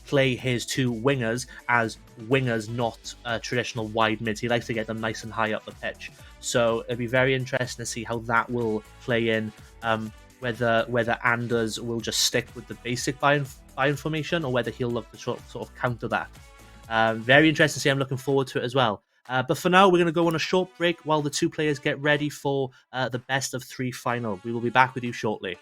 play his 2 wingers as wingers, not traditional wide mids. He likes to get them nice and high up the pitch. So it'll be very interesting to see how that will play in, whether Anders will just stick with the basic Bayern formation, or whether he'll look to sort of counter that. Very interesting to see. I'm looking forward to it as well. But for now, we're going to go on a short break while the two players get ready for the best of three final. We will be back with you shortly.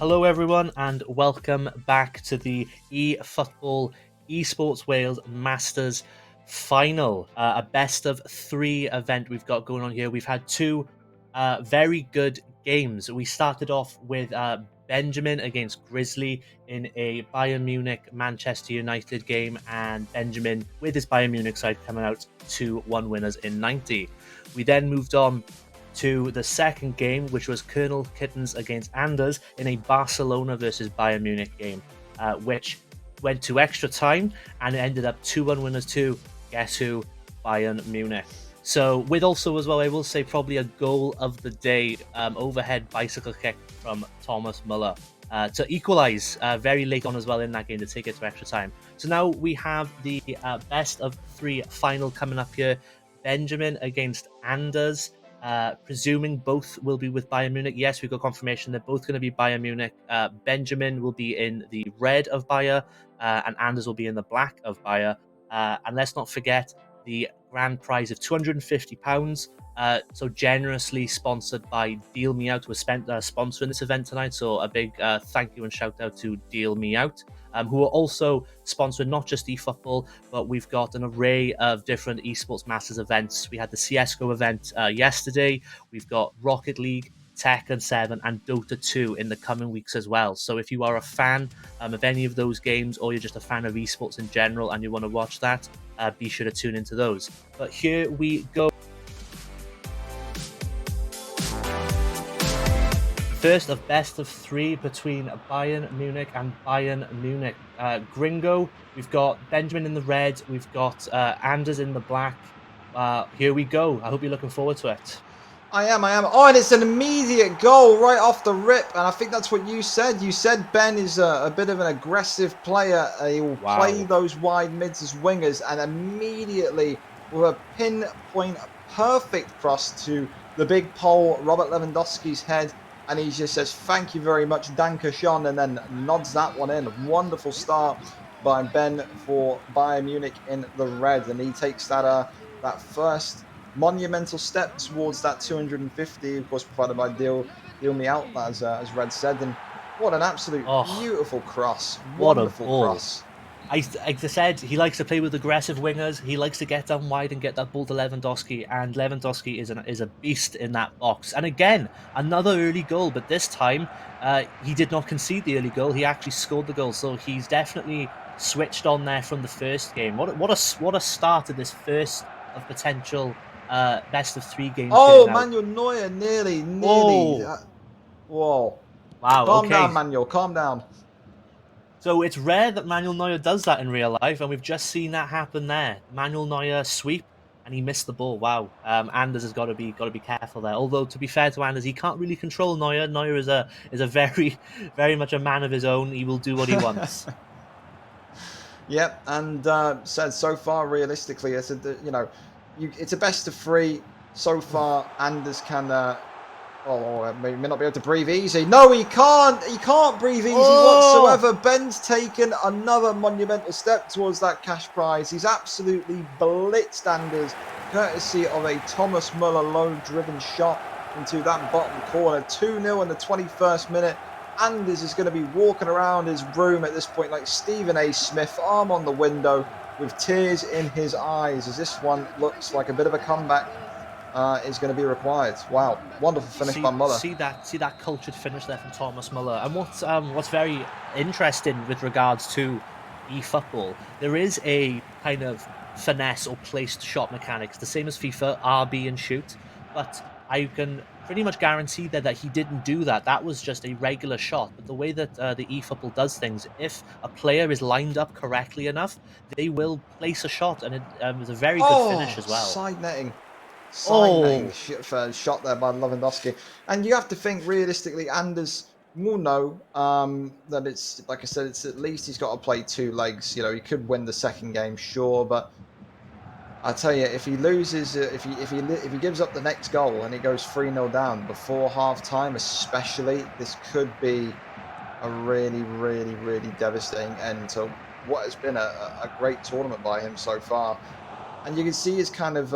Hello, everyone, and welcome back to the eFootball Esports Wales Masters final, a best of 3 event we've got going on here. We've had 2 very good games. We started off with Benjamin against Grizzly in a Bayern Munich Manchester United game, and Benjamin with his Bayern Munich side coming out 2-1 winners in 90. We then moved on to the second game, which was Colonel Kittens against Anders in a Barcelona versus Bayern Munich game, which went to extra time, and it ended up 2-1 winners to, guess who, Bayern Munich. So with also as well, I will say probably a goal of the day, overhead bicycle kick from Thomas Muller to equalise very late on as well in that game to take it to extra time. So now we have the best of 3 final coming up here. Benjamin against Anders. Presuming both will be with Bayern Munich. Yes, we've got confirmation they're both going to be Bayern Munich. Benjamin will be in the red of Bayer, and Anders will be in the black of Bayer. And let's not forget the grand prize of £250. So generously sponsored by Deal Me Out, who was sponsoring this event tonight. So a big thank you and shout out to Deal Me Out, who are also sponsoring not just eFootball, but we've got an array of different esports masters events. We had the CSGO event yesterday. We've got Rocket League, Tekken 7 and Dota 2 in the coming weeks as well. So if you are a fan of any of those games, or you're just a fan of esports in general and you want to watch that, be sure to tune into those. But here we go. First of best of 3 between Bayern Munich and Bayern Munich. Gringo, we've got Benjamin in the red, we've got Anders in the black. Here we go. I hope you're looking forward to it. I am. Oh, and it's an immediate goal right off the rip. And I think that's what you said. You said Ben is a bit of an aggressive player. He will play those wide mids as wingers. And immediately, with a pinpoint perfect cross to the big pole, Robert Lewandowski's head. And he just says, thank you very much, Danke Schön, and then nods that one in. Wonderful start by Ben for Bayern Munich in the red. And he takes that first monumental step towards that 250, of course, provided by Deal Me Out, as Red said. And what an absolute beautiful cross. Wonderful cross. Like I said, he likes to play with aggressive wingers. He likes to get down wide and get that ball to Lewandowski, and Lewandowski is a beast in that box. And again, another early goal, but this time he did not concede the early goal. He actually scored the goal, so he's definitely switched on there from the first game. What a start of this first of potential best of 3 games. Oh, Manuel Neuer nearly. Whoa. Wow. Calm down, Manuel. Calm down. So it's rare that Manuel Neuer does that in real life, and we've just seen that happen there. Manuel Neuer sweep, and he missed the ball. Wow. Anders has got to be careful there. Although, to be fair to Anders, he can't really control Neuer. Neuer is a very, very much a man of his own. He will do what he wants. Yep, and said so far, realistically, I said that, it's a best of 3 so far. Anders can may not be able to breathe easy. No, he can't. He can't breathe easy whatsoever. Ben's taken another monumental step towards that cash prize. He's absolutely blitzed Anders, courtesy of a Thomas Muller low-driven shot into that bottom corner. 2-0 in the 21st minute. Anders is going to be walking around his room at this point like Stephen A. Smith, arm on the window, with tears in his eyes, as this one looks like a bit of a comeback is going to be required. Wow, wonderful finish by Muller. See that cultured finish there from Thomas Muller. And what's very interesting with regards to eFootball, there is a kind of finesse or placed shot mechanics, the same as FIFA, RB and shoot. But I can pretty much guarantee that he didn't do that. That was just a regular shot. But the way that the eFootball does things, if a player is lined up correctly enough, they will place a shot, and it was a very good finish as well. Side netting shot there by Lewandowski. And you have to think realistically, Anders will know that it's, like I said, it's at least he's got to play 2 legs. He could win the second game, sure, but I tell you, if he loses, if he gives up the next goal and he goes 3-0 down before half time, especially, this could be a really, really, really devastating end to what has been a great tournament by him so far. And you can see his kind of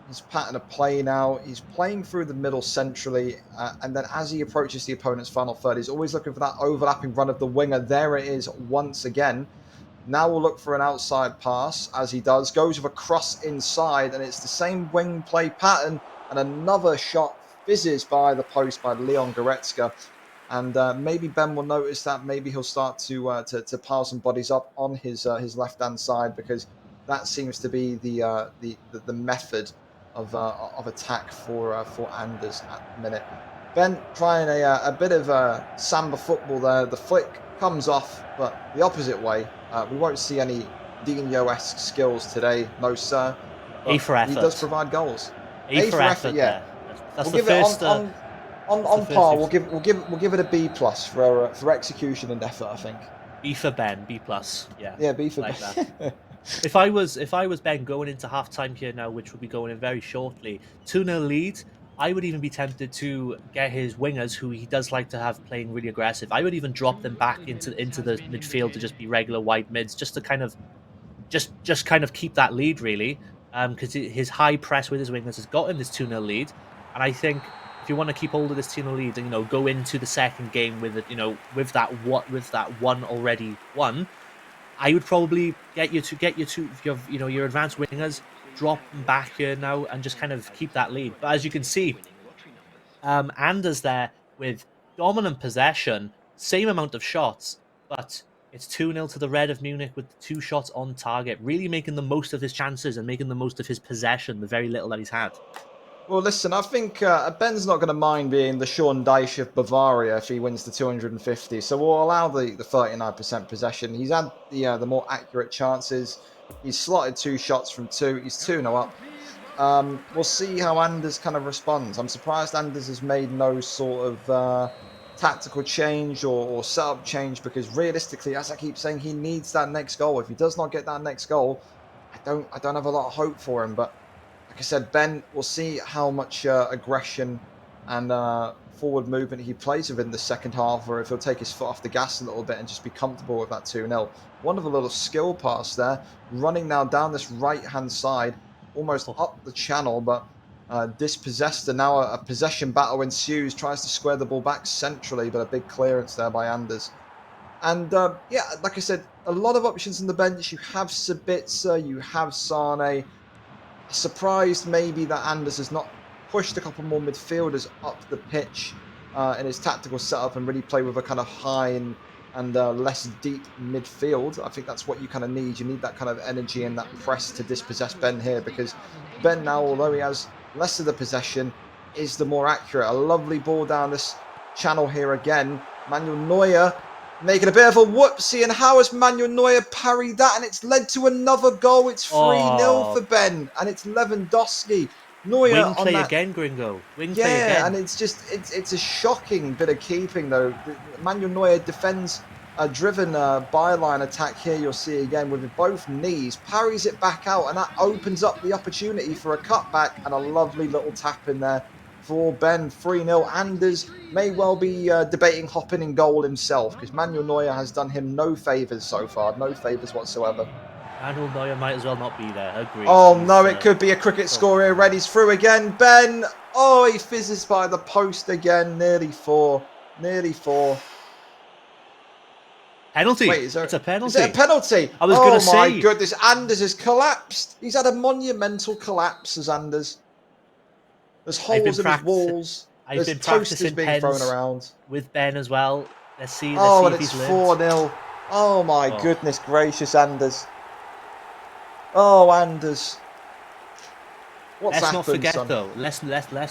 his pattern of play now. He's playing through the middle centrally, and then as he approaches the opponent's final third, he's always looking for that overlapping run of the winger. There it is once again. Now we'll look for an outside pass as he does. Goes with a cross inside, and it's the same wing play pattern. And another shot fizzes by the post by Leon Goretzka. And maybe Ben will notice that. Maybe he'll start to pile some bodies up on his left-hand side, because that seems to be the method of attack for Anders at the minute. Ben trying a bit of samba football there. The flick comes off, but the opposite way. We won't see any Dino-esque skills today, no sir. A for effort. He does provide goals. A for effort, yeah. That's we'll the first. On par, we'll give it a B plus for execution and effort, I think. B for Ben, B plus, yeah. Yeah, B for like Ben. That. If I was Ben going into half time here now, which will be going in very shortly, 2-0 lead, I would even be tempted to get his wingers, who he does like to have playing really aggressive. I would even drop them back into the midfield to just be regular wide mids, just to kind of keep that lead, really. Because his high press with his wingers has got him this 2-0 lead, and I think if you want to keep hold of this 2-0 lead and go into the second game with it, with that one already won, I would probably get your advanced wingers, drop them back here now and just kind of keep that lead. But as you can see, Anders there with dominant possession, same amount of shots, but it's 2-0 to the Red of Munich with 2 shots on target, really making the most of his chances and making the most of his possession, the very little that he's had. Well, listen, I think Ben's not going to mind being the Sean Dyche of Bavaria if he wins the 250. So we'll allow the 39% possession. He's had the more accurate chances. He's slotted 2 shots from 2. He's 2-0 up. We'll see how Anders kind of responds. I'm surprised Anders has made no sort of tactical change or setup change, because realistically, as I keep saying, he needs that next goal. If he does not get that next goal, I don't have a lot of hope for him. But like I said, Ben, we'll see how much aggression and forward movement he plays within the second half, or if he'll take his foot off the gas a little bit and just be comfortable with that 2-0. Wonderful little skill pass there, running now down this right-hand side, almost up the channel, but dispossessed, and now a possession battle ensues, tries to square the ball back centrally, but a big clearance there by Anders. And yeah, like I said, a lot of options on the bench. You have Sabitzer, you have Sane. Surprised maybe that Anders has not pushed a couple more midfielders up the pitch in his tactical setup and really play with a kind of high and less deep midfield. I think that's what you kind of need. You need that kind of energy and that press to dispossess Ben here, because Ben now, although he has less of the possession, is the more accurate. A lovely ball down this channel here again. Manuel Neuer making a bit of a whoopsie, and how has Manuel Neuer parried that? And it's led to another goal. It's 3-0 for Ben, and it's Lewandowski. Neuer wing play again, Gringo. Wing play again. Yeah, and it's a shocking bit of keeping, though. Manuel Neuer defends a driven byline attack here. You'll see again with both knees, parries it back out, and that opens up the opportunity for a cutback and a lovely little tap in there for Ben. 3-0. Anders may well be debating hopping in goal himself, because Manuel Neuer has done him no favours so far. No favours whatsoever. Manuel Neuer might as well not be there. Agreed. Oh, no, it could be a cricket score here. Reddy's through again. Ben. Oh, he fizzes by the post again. Nearly 4. Nearly 4. Penalty. Wait, it's a penalty. Is it a penalty? I was going to say. Oh, my goodness. Anders has collapsed. He's had a monumental collapse as Anders. There's holes in his walls. I've been toasters being thrown around with Ben as well. Let's see. And it's 4-0. Oh my goodness gracious, Anders. Oh, Anders. What's happened, not forget, son? though. Let's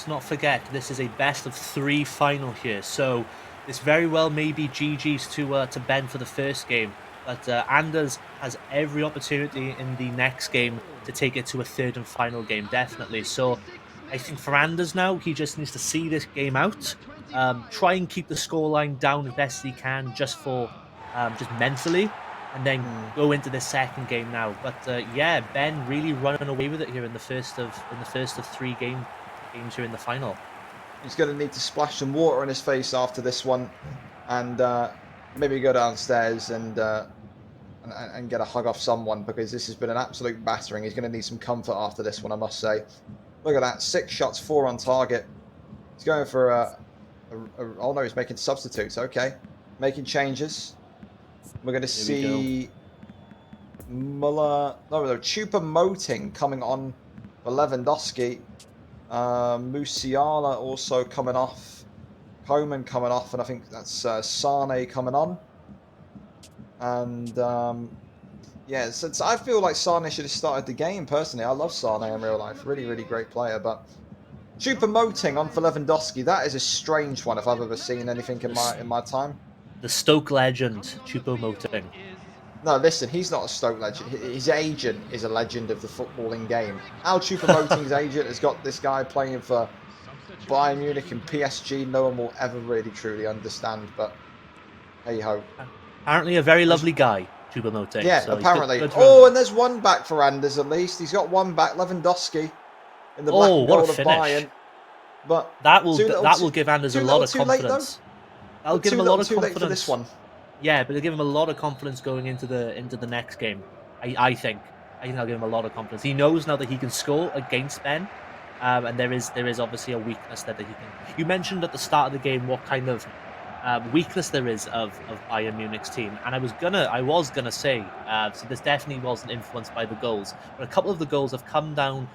not forget. This is a best of 3 final here, so this very well may be GG's to Ben for the first game. But Anders has every opportunity in the next game to take it to a third and final game, definitely. So I think for Anders now, he just needs to see this game out, try and keep the scoreline down as best he can, just mentally, and then go into the second game now. But yeah, Ben really running away with it here in the first of 3 games here in the final. He's going to need to splash some water on his face after this one, and maybe go downstairs and get a hug off someone, because this has been an absolute battering. He's going to need some comfort after this one, I must say. Look at that. 6 shots, 4 on target. He's going for oh no, he's making substitutes. Okay. Making changes. We're going to see Muller. No, Chupa-Moting coming on for Lewandowski. Musiala also coming off. Coman coming off. And I think that's Sane coming on. And yeah, so I feel like Sane should have started the game, personally. I love Sane in real life. Really, really great player. But Chupa-Moting on for Lewandowski, that is a strange one if I've ever seen anything in my time. The Stoke legend, Chupa-Moting. No, listen, he's not a Stoke legend. His agent is a legend of the footballing game. Al Chupa-Moting's agent has got this guy playing for Bayern Munich and PSG. No one will ever really truly understand, but hey-ho. Apparently a very lovely guy, Chupa-Moting. Yeah, so apparently. And there's one back for Anders at least. He's got one back, Lewandowski, in the black and gold of Bayern. But that will give Anders a lot of confidence. That'll give him a lot of confidence. Late for this one. Yeah, but it'll give him a lot of confidence going into the next game. I think that'll give him a lot of confidence. He knows now that he can score against Ben, and there is obviously a weakness there that he can. You mentioned at the start of the game what kind of weakness there is of Bayern Munich's team, and I was gonna say so this definitely wasn't influenced by the goals, but a couple of the goals have come down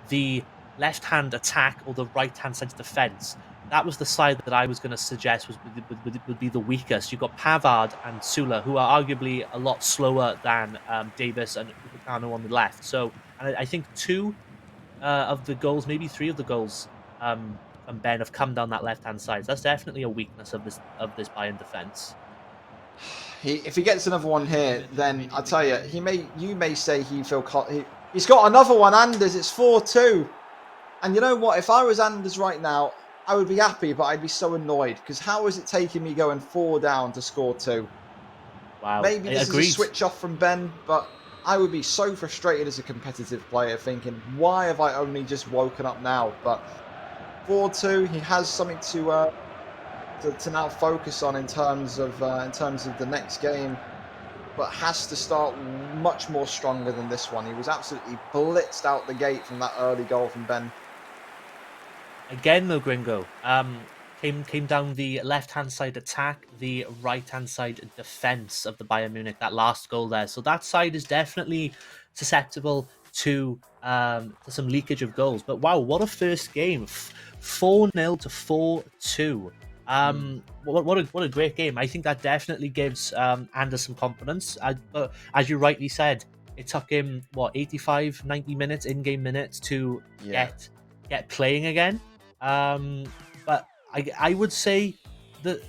the left-hand attack or the right-hand side defense. That was the side that I was going to suggest would be the weakest. You've got Pavard and Sula, who are arguably a lot slower than Davis and Upamecano on the left. So, and I think 2 of the goals, maybe 3 of the goals from Ben have come down that left-hand side. So that's definitely a weakness of this Bayern defense. If he gets another one here, then I tell you, you may say he's got another one. Anders, it's 4-2, and you know what? If I was Anders right now, I would be happy, but I'd be so annoyed because how is it taking me going 4 down to score 2? Wow. Maybe this is a switch off from Ben, but I would be so frustrated as a competitive player thinking, why have I only just woken up now? But 4-2, he has something to now focus on in terms of the next game, but has to start much more stronger than this one. He was absolutely blitzed out the gate from that early goal from Ben. Again, though, Gringo, came down the left-hand side attack, the right-hand side defense of the Bayern Munich, that last goal there. So that side is definitely susceptible to some leakage of goals. But wow, what a first game. 4-0 to 4-2. What a great game. I think that definitely gives Anders some confidence. But as you rightly said, it took him, 85, 90 minutes, in-game minutes to get playing again. But I would say that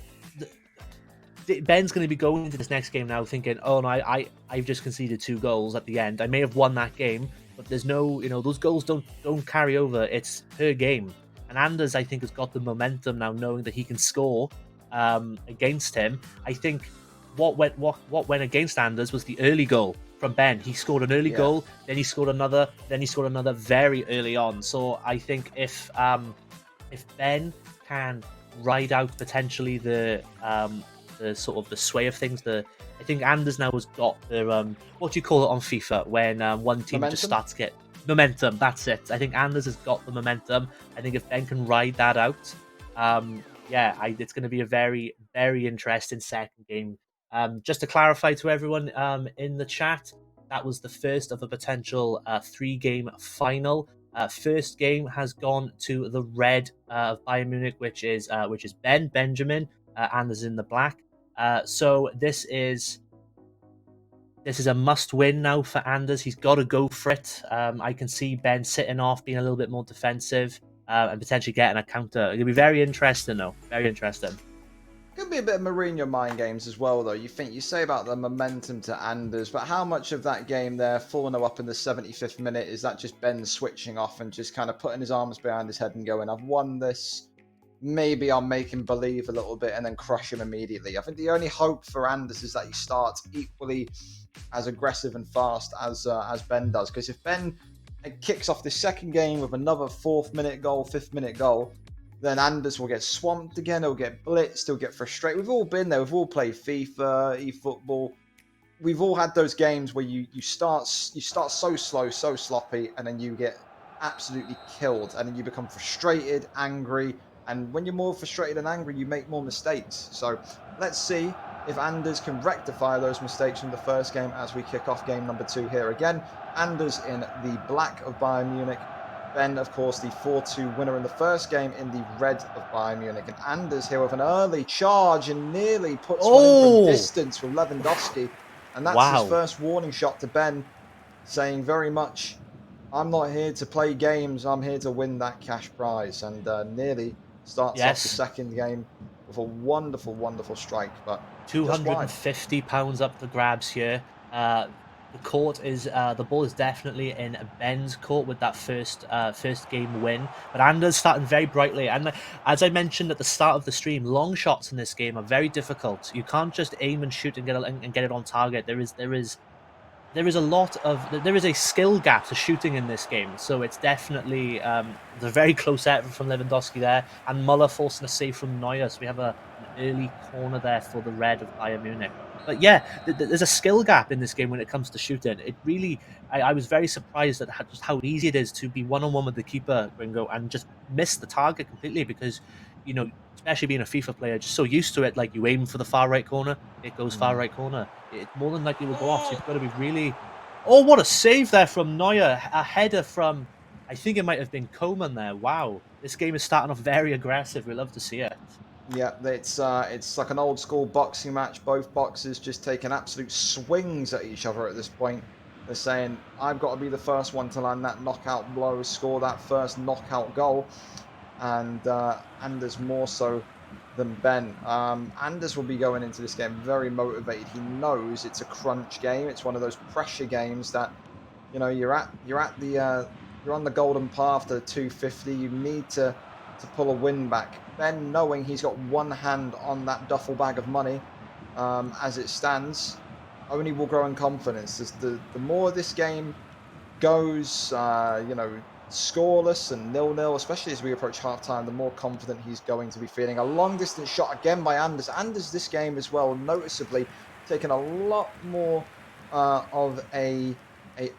Ben's going to be going into this next game now thinking, oh no, I've just conceded 2 goals at the end. I may have won that game, but there's no, those goals don't carry over. It's per game. And Anders, I think, has got the momentum now, knowing that he can score against him. I think what went against Anders was the early goal from Ben. He scored an early goal, then he scored another, very early on. So I think if Ben can ride out potentially the sort of the sway of things, I think Anders now has got the what do you call it on FIFA when one team just starts to get momentum. That's it. I think Anders has got the momentum. I think if Ben can ride that out, it's going to be a very, very interesting second game. Just to clarify to everyone in the chat, that was the first of a potential 3-game final. First game has gone to the red of Bayern Munich, which is Benjamin, and is in the black. So this is a must-win now for Anders. He's got to go for it. I can see Ben sitting off, being a little bit more defensive, and potentially getting a counter. It'll be very interesting, though. Very interesting. Could be a bit of Mourinho mind games as well, though. You say about the momentum to Anders, but how much of that game there, 4-0 up in the 75th minute, is that just Ben switching off and just kind of putting his arms behind his head and going, I've won this, maybe I'll make him believe a little bit and then crush him immediately. I think the only hope for Anders is that he starts equally as aggressive and fast as Ben does, because if Ben kicks off this second game with another 4th minute goal, 5th minute goal, then Anders will get swamped again. He'll get blitzed. He'll get frustrated. We've all been there. We've all played FIFA, eFootball. We've all had those games where you start so slow, so sloppy, and then you get absolutely killed, and then you become frustrated, angry, and when you're more frustrated and angry, you make more mistakes. So let's see if Anders can rectify those mistakes from the first game as we kick off game number 2 here. Again, Anders in the black of Bayern Munich. Ben, of course, the 4-2 winner in the first game in the red of Bayern Munich. And Anders here with an early charge and nearly puts one in from Oh, distance with Lewandowski. And that's his wow. first warning shot to Ben, saying very much, I'm not here to play games, I'm here to win that cash prize. And nearly starts off the Yes. second game with a wonderful, wonderful strike, but just wide. £250 up for grabs here. The ball is definitely in Ben's court with that first game win. But Anders starting very brightly, and as I mentioned at the start of the stream, long shots in this game are very difficult. You can't just aim and shoot and get it on target. There is a skill gap to shooting in this game, so it's definitely the very close effort from Lewandowski there, and Muller forcing a save from Neuer. So we have an early corner there for the red of Bayern Munich. But yeah, there's a skill gap in this game when it comes to shooting. It really, I was very surprised at just how easy it is to be one on one with the keeper, Gringo, and just miss the target completely because, especially being a FIFA player, just so used to it. Like you aim for the far right corner, it goes far Mm. right corner. It more than likely will go off. So you've got to be really. Oh, what a save there from Neuer! A header from, I think it might have been Coman there. Wow, this game is starting off very aggressive. We love to see it. Yeah, it's like an old school boxing match. Both boxers just taking absolute swings at each other at this point. They're saying, I've got to be the first one to land that knockout blow, score that first knockout goal. And Anders more so than Ben. Anders will be going into this game very motivated. He knows it's a crunch game. It's one of those pressure games that, you're on the golden path to 250. You need to pull a win back. Ben, knowing he's got one hand on that duffel bag of money, as it stands, only will grow in confidence. As the more this game goes, scoreless and 0-0, especially as we approach halftime, the more confident he's going to be feeling. A long distance shot again by Anders. Anders this game as well, noticeably taking a lot more of a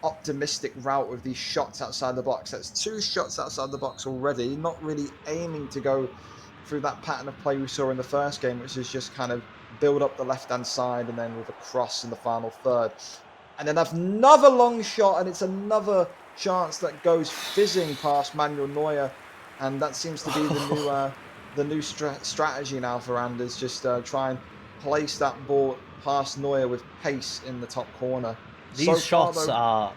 optimistic route with these shots outside the box. That's 2 shots outside the box already, not really aiming to go through that pattern of play we saw in the first game, which is just kind of build up the left-hand side and then with a cross in the final third. And then another long shot, and it's another chance that goes fizzing past Manuel Neuer, and that seems to be the new strategy now for Anders. Just try and place that ball past Neuer with pace in the top corner. So These far, shots though,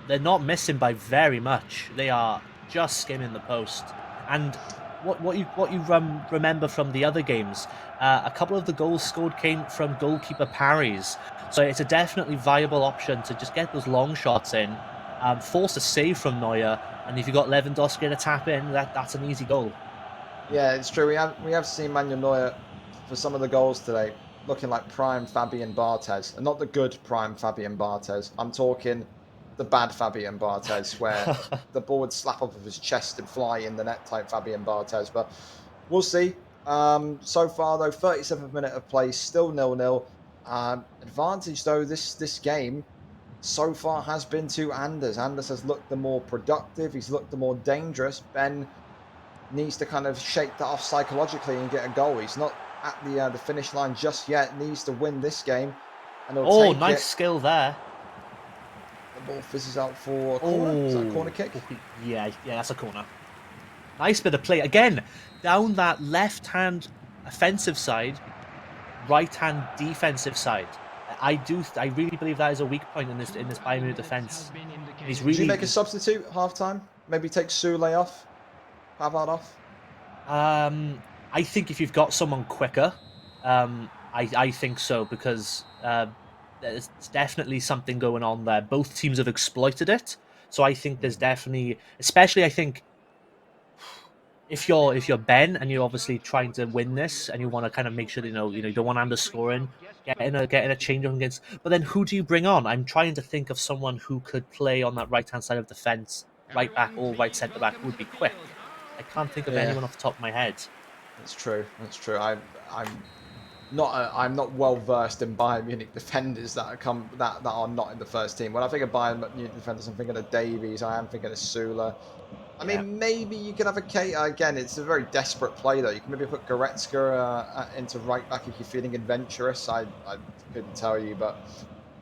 they're not missing by very much. They are just skimming the post. And what you remember from the other games, a couple of the goals scored came from goalkeeper parries. So it's a definitely viable option to just get those long shots in, force a save from Neuer, and if you got Lewandowski to tap in, that's an easy goal. yeah, it's true. We have seen Manuel Neuer for some of the goals today looking like prime Fabian Barthez, and not the good prime Fabian Barthez. I'm talking the bad Fabian Barthez, where the ball would slap off of his chest and fly in the net type Fabian Barthez. But we'll see. So far though, 37th minute of play, still 0-0. Advantage though this game so far has been to Anders. Anders has looked the more productive. He's looked the more dangerous. Ben needs to kind of shake that off psychologically and get a goal. He's not at the finish line just yet. Needs to win this game, and he'll Oh, take nice it. skill there. The ball fizzes out for a corner. Is that a corner Oh, kick? yeah, that's a corner. Nice bit of play again down that left-hand offensive side, right-hand defensive side. I really believe that is a weak point in this Bayern Munich defense. He's Would you make a really, substitute at halftime? Maybe take Sule off, Pavard off. I think if you've got someone quicker, I think so because there's definitely something going on there. Both teams have exploited it, so I think there's definitely, especially I think if you're Ben and you're obviously trying to win this and you want to kind of make sure that, you don't want underscoring, getting a change on against. But then who do you bring on? I'm trying to think of someone who could play on that right hand side of the fence, right back or right centre back, who would be quick. I can't think of Yeah, anyone off the top of my head. that's true. That's true. I'm I'm not well versed in Bayern Munich defenders that are not in the first team. When I think of Bayern Munich defenders, I'm thinking of Davies. I am thinking of Sula. I Yeah. mean, maybe you could have a Kate. Again, it's a very desperate play, though. You can maybe put Goretzka into right back if you're feeling adventurous. I couldn't tell you, but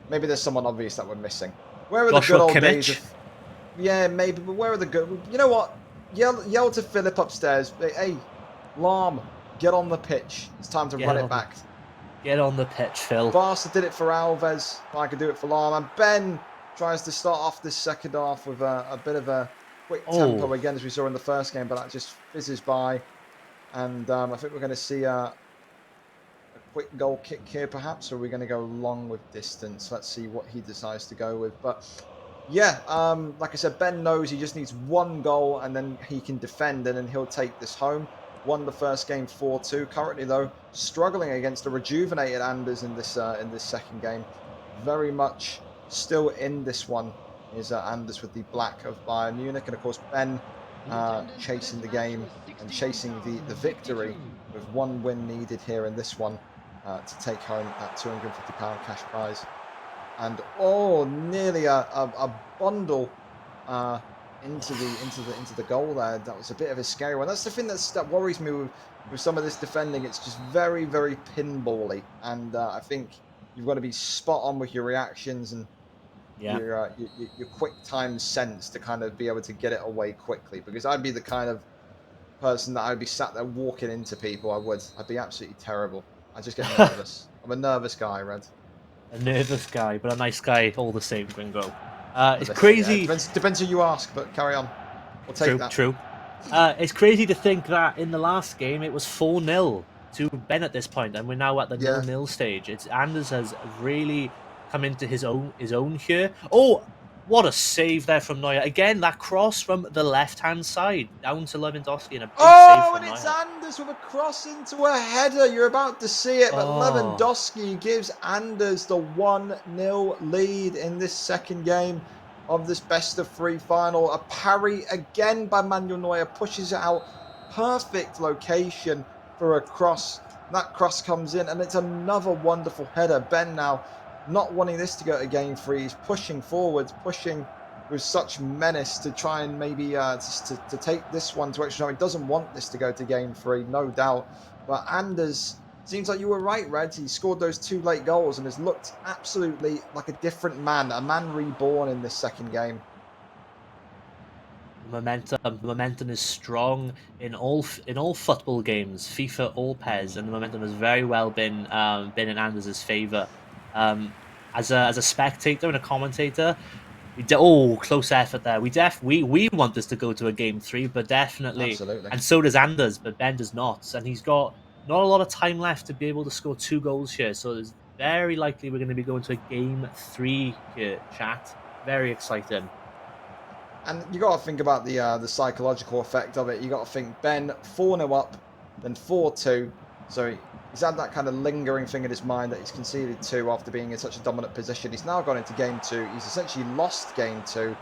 maybe there's someone obvious that we're missing. Where are the good Joshua old days Kimmich. of... Yeah, maybe, but where are the good... You know what? Yell to Philip upstairs. Hey, Lam, get on the pitch. It's time to run it back. Get on the pitch, Phil. Barca did it for Alves. I could do it for Lam. And Ben tries to start off this second half with a bit of a quick tempo again, as we saw in the first game, but that just fizzes by. And I think we're going to see a quick goal kick here, perhaps, or are we going to go long with distance? Let's see what he decides to go with. But yeah, like I said, Ben knows he just needs one goal and then he can defend and then he'll take this home. Won the first game 4-2. Currently, though, struggling against a rejuvenated Anders in this second game. Very much still in this one is Anders with the black of Bayern Munich, and of course Ben chasing the game and chasing the victory with one win needed here in this one to take home that £250 cash prize. And nearly a bundle into the goal there. That was a bit of a scary one. That's the thing that worries me with some of this defending. It's just very, very pinbally, and I think you've got to be spot on with your reactions and your quick time sense to kind of be able to get it away quickly. Because I'd be the kind of person that I'd be sat there walking into people. I'd be absolutely terrible. I just get nervous. I'm a nervous guy, Red. A nervous guy, but a nice guy all the same, Gringo. It's crazy. Yeah, depends who you ask, but carry on. We'll take that. True. It's crazy to think that in the last game it was 4-0 to Ben at this point, and we're now at the 0-0 stage. Anders has really come into his own here. Oh, what a save there from Neuer. Again, that cross from the left-hand side down to Lewandowski and a big save from It's Neuer. Anders with a cross into a header. You're about to see it, but Lewandowski gives Anders the 1-0 lead in this second game of this best-of-3 final. A parry again by Manuel Neuer pushes it out. Perfect location for a cross. That cross comes in, and it's another wonderful header. Ben now not wanting this to go to game 3. He's pushing forwards, pushing with such menace to try and maybe to take this one to extra time. He doesn't want this to go to game 3, no doubt. But Anders, seems like you were right, Red. He scored those 2 late goals and has looked absolutely like a different man, a man reborn in this second game. The momentum is strong in all football games, FIFA or PES, and the momentum has very well been in Anders' favour. As a spectator and a commentator, close effort there. We want this to go to a game 3, but definitely, absolutely. And so does Anders, but Ben does not, and he's got not a lot of time left to be able to score 2 goals here. So it's very likely we're going to be going to a game 3 here, chat. Very exciting. And you got to think about the psychological effect of it. You got to think Ben 4-0 up, then 4-2. So he's had that kind of lingering thing in his mind that he's conceded 2 after being in such a dominant position. He's now gone into game 2. He's essentially lost game 2.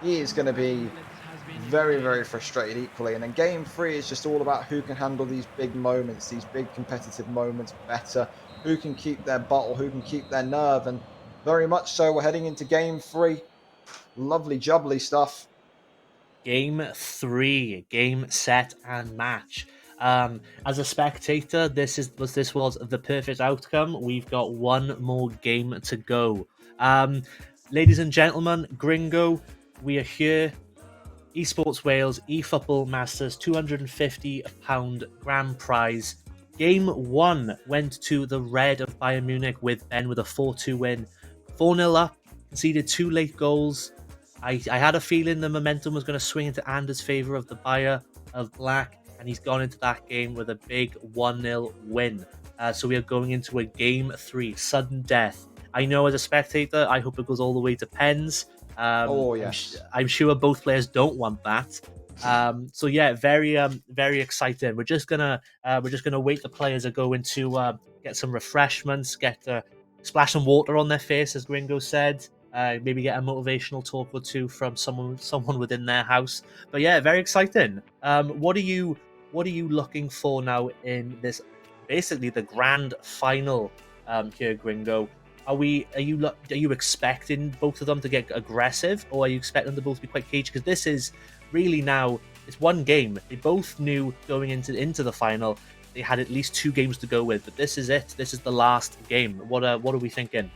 He is going to be very, very frustrated equally. And then game 3 is just all about who can handle these big moments, these big competitive moments better, who can keep their bottle, who can keep their nerve. And very much so, we're heading into game 3. Lovely jubbly stuff. Game 3, game, set, and match. As a spectator, this was the perfect outcome. We've got one more game to go. Ladies and gentlemen, Gringo, we are here. Esports Wales, eFootball Masters, £250 grand prize. Game 1 went to the red of Bayern Munich with Ben with a 4-2 win. 4-0 up, conceded 2 late goals. I had a feeling the momentum was going to swing into Anders' favour of the buyer of black, and he's gone into that game with a big 1-0 win. So we are going into a game 3, sudden death. I know as a spectator, I hope it goes all the way to pens. Yes. I'm sure both players don't want that. So yeah, very exciting. We're just gonna wait. The players are going to get some refreshments, splash some water on their face, as Gringo said. Maybe get a motivational talk or 2 from someone within their house. But yeah, very exciting. What are you looking for now in this basically the grand final here, Gringo. Are you expecting both of them to get aggressive, or are you expecting them to both be quite cagey? Because this is really now it's one game. They both knew going into the final they had at least 2 games to go with, but this is it. This is the last game. What are we thinking?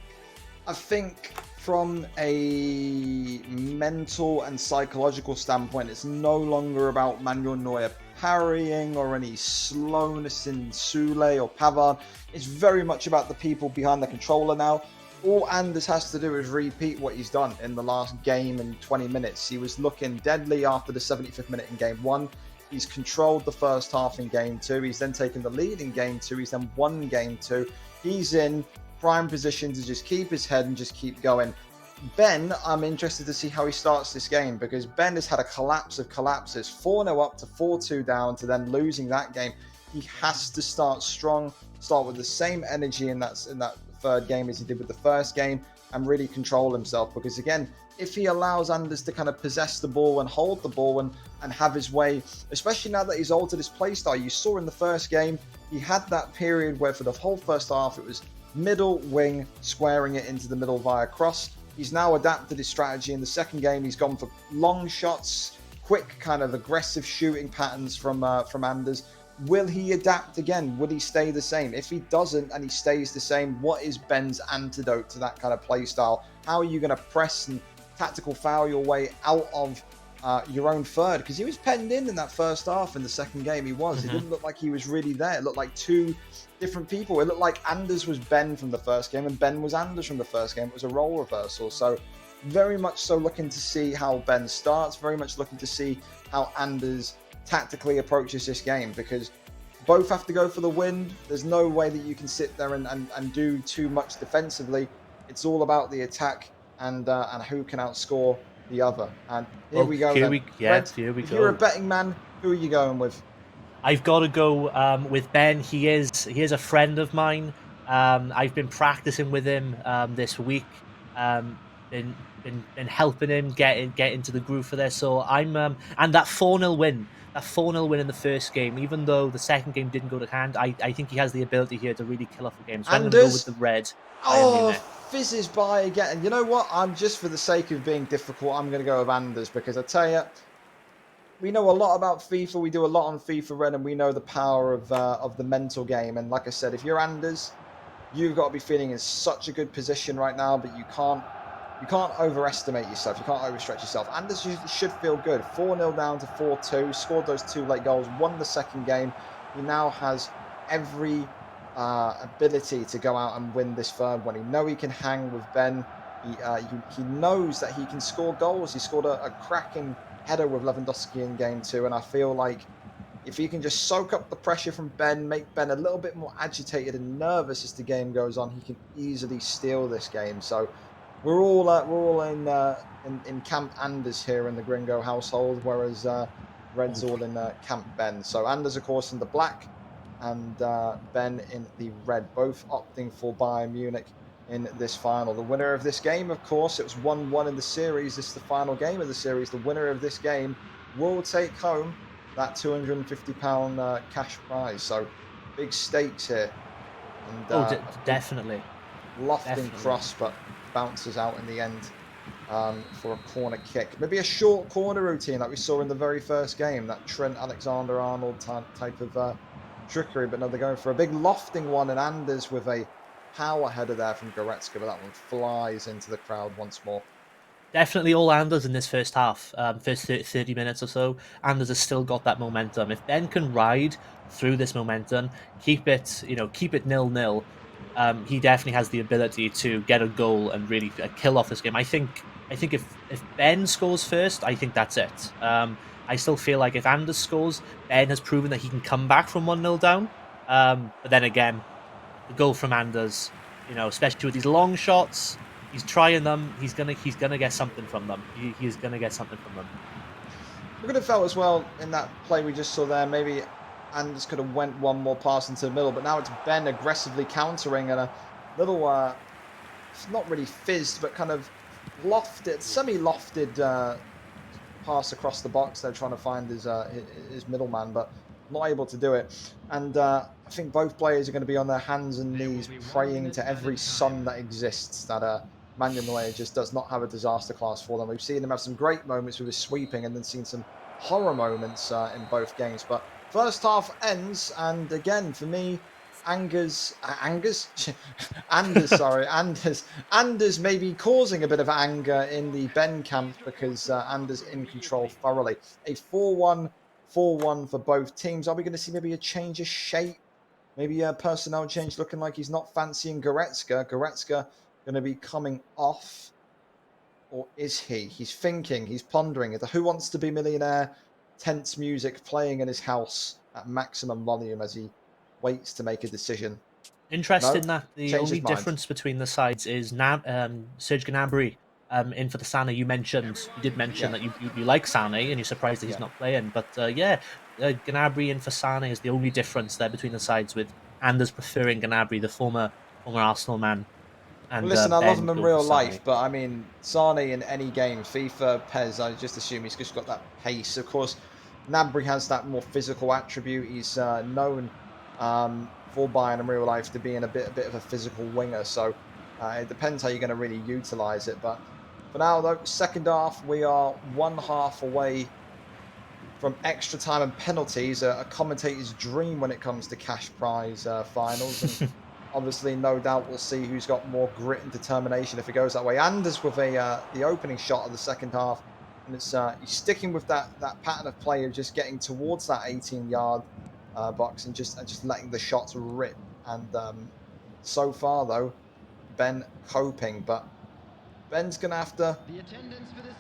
I think from a mental and psychological standpoint, it's no longer about Manuel Neuer parrying or any slowness in Sule or Pavard. It's very much about the people behind the controller now. All Anders has to do is repeat what he's done in the last game in 20 minutes. He was looking deadly after the 75th minute in game 1. He's controlled the first half in game 2. He's then taken the lead in game 2. He's then won game 2. He's in prime position to just keep his head and just keep going. Ben, I'm interested to see how he starts this game, because Ben has had a collapse of collapses, 4-0 up to 4-2 down to then losing that game. He has to start strong, start with the same energy in that third game as he did with the first game, and really control himself, because again, if he allows Anders to kind of possess the ball and hold the ball and have his way, especially now that he's altered his playstyle. You saw in the first game, he had that period where for the whole first half, it was middle wing, squaring it into the middle via cross. He's now adapted his strategy. In the second game, he's gone for long shots, quick kind of aggressive shooting patterns from Anders. Will he adapt again? Would he stay the same? If he doesn't and he stays the same, what is Ben's antidote to that kind of play style? How are you going to press and tactical foul your way out of your own third? Because he was penned in that first half. In the second game, he was. It didn't look like he was really there. It looked like two different people. It looked like Anders was Ben from the first game and Ben was Anders from the first game. It was a role reversal. So very much so looking to see how Ben starts. Very much looking to see how Anders tactically approaches this game, because both have to go for the win. There's no way that you can sit there and do too much defensively. It's all about the attack and who can outscore the other. And here we go. Here Red, we if go. you're a betting man, who are you going with? I've got to go with Ben. He is a friend of mine. I've been practicing with him this week. Been helping him get into the groove for this. So I'm and that 4-0 win. That 4-0 win in the first game, even though the second game didn't go to hand, I think he has the ability here to really kill off a game. So I'm going to go with the red. Oh, fizzes by again. And you know what? I'm just, for the sake of being difficult, I'm going to go with Anders, because I tell you, we know a lot about FIFA. We do a lot on FIFA Red, and we know the power of the mental game. And like I said, if you're Anders, you've got to be feeling in such a good position right now, but you can't overestimate yourself. You can't overstretch yourself. Anders should feel good. 4-0 down to 4-2. Scored those 2 late goals. Won the second game. He now has every ability to go out and win this third one. He knows he can hang with Ben. He knows that he can score goals. He scored a cracking header with Lewandowski in game 2. And I feel like if he can just soak up the pressure from Ben, make Ben a little bit more agitated and nervous as the game goes on, he can easily steal this game. So we're all in Camp Anders here in the Gringo household, whereas Red's all in Camp Ben. So Anders, of course, in the black, and Ben in the red, both opting for Bayern Munich in this final. The winner of this game, of course, it was 1-1 in the series. This is the final game of the series. The winner of this game will take home that £250 cash prize. So big stakes here. And, definitely. Lofting cross, but bounces out in the end for a corner kick. Maybe a short corner routine like we saw in the very first game, that Trent Alexander-Arnold type of trickery. But no, they're going for a big lofting one, and Anders with a power header there from Goretzka, but that one flies into the crowd once more. Definitely all Anders in this first half, first 30 minutes or so. Anders has still got that momentum. If Ben can ride through this momentum, keep it 0-0, he definitely has the ability to get a goal and really kill off this game. I think if Ben scores first, I think that's it. I still feel like if Anders scores, Ben has proven that he can come back from 1-0 down. But then again, the goal from Anders, especially with these long shots, he's trying them. He's gonna get something from them. He's gonna get something from them. We could have felt as well in that play we just saw there, maybe Anders could have went one more pass into the middle, but now it's Ben aggressively countering, and a little, not really fizzed, but kind of semi-lofted pass across the box. They're trying to find his middleman, but not able to do it. And I think both players are going to be on their hands and knees praying to every sun that exists that Manuel Neuer just does not have a disaster class for them. We've seen him have some great moments with his sweeping and then seen some horror moments in both games. But first half ends, and again, for me, Anders may be causing a bit of anger in the Ben camp because Anders in control thoroughly. A 4-1 4-1 for both teams. Are we going to see maybe a change of shape? Maybe a personnel change, looking like he's not fancying Goretzka. Goretzka going to be coming off, or is he? He's thinking, he's pondering it. Who Wants to Be Millionaire? Tense music playing in his house at maximum volume as he waits to make a decision. Interesting No, that the changed only his mind. difference between the sides is Serge Gnabry in for the Sané. You did mention that you like Sané and you're surprised that he's not playing. But Gnabry in for Sané is the only difference there between the sides, with Anders preferring Gnabry, the former Arsenal man, Well, and listen, I love Ben him in going for real life, Sané. but I mean, Sane in any game, FIFA, Pez, I just assume he's just got that pace. Of course, Gnabry has that more physical attribute. He's known for Bayern in real life to being a bit of a physical winger. So it depends how you're going to really utilize it. But for now, though, second half, we are one half away from extra time and penalties, a commentator's dream when it comes to cash prize finals. And obviously, no doubt we'll see who's got more grit and determination if it goes that way. Anders with the opening shot of the second half, and it's he's sticking with that pattern of play of just getting towards that 18-yard box and just letting the shots rip. And so far, though, Ben coping, but Ben's gonna have to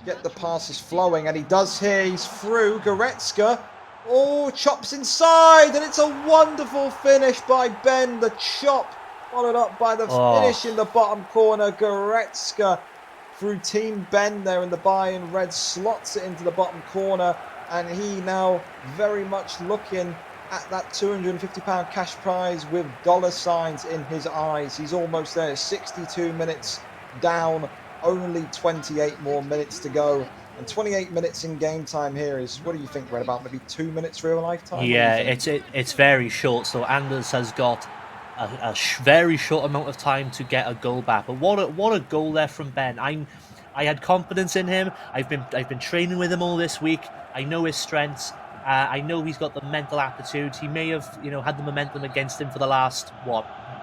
get the passes flowing, and he does here. He's through. Goretzka, oh, chops inside, and it's a wonderful finish by Ben. The chop followed up by the finish in the bottom corner. Goretzka through Team Ben there in the Bayern red slots it into the bottom corner, and he now very much looking at that £250 cash prize with dollar signs in his eyes. He's almost there. 62 minutes down. Only 28 more minutes to go, and 28 minutes in game time here is, what do you think, Red? About maybe 2 minutes real life time? Yeah, it's very short. So Anders has got a very short amount of time to get a goal back. But what a goal there from Ben. I had confidence in him. I've been training with him all this week. I know his strengths. I know he's got the mental aptitude. He may have had the momentum against him for the last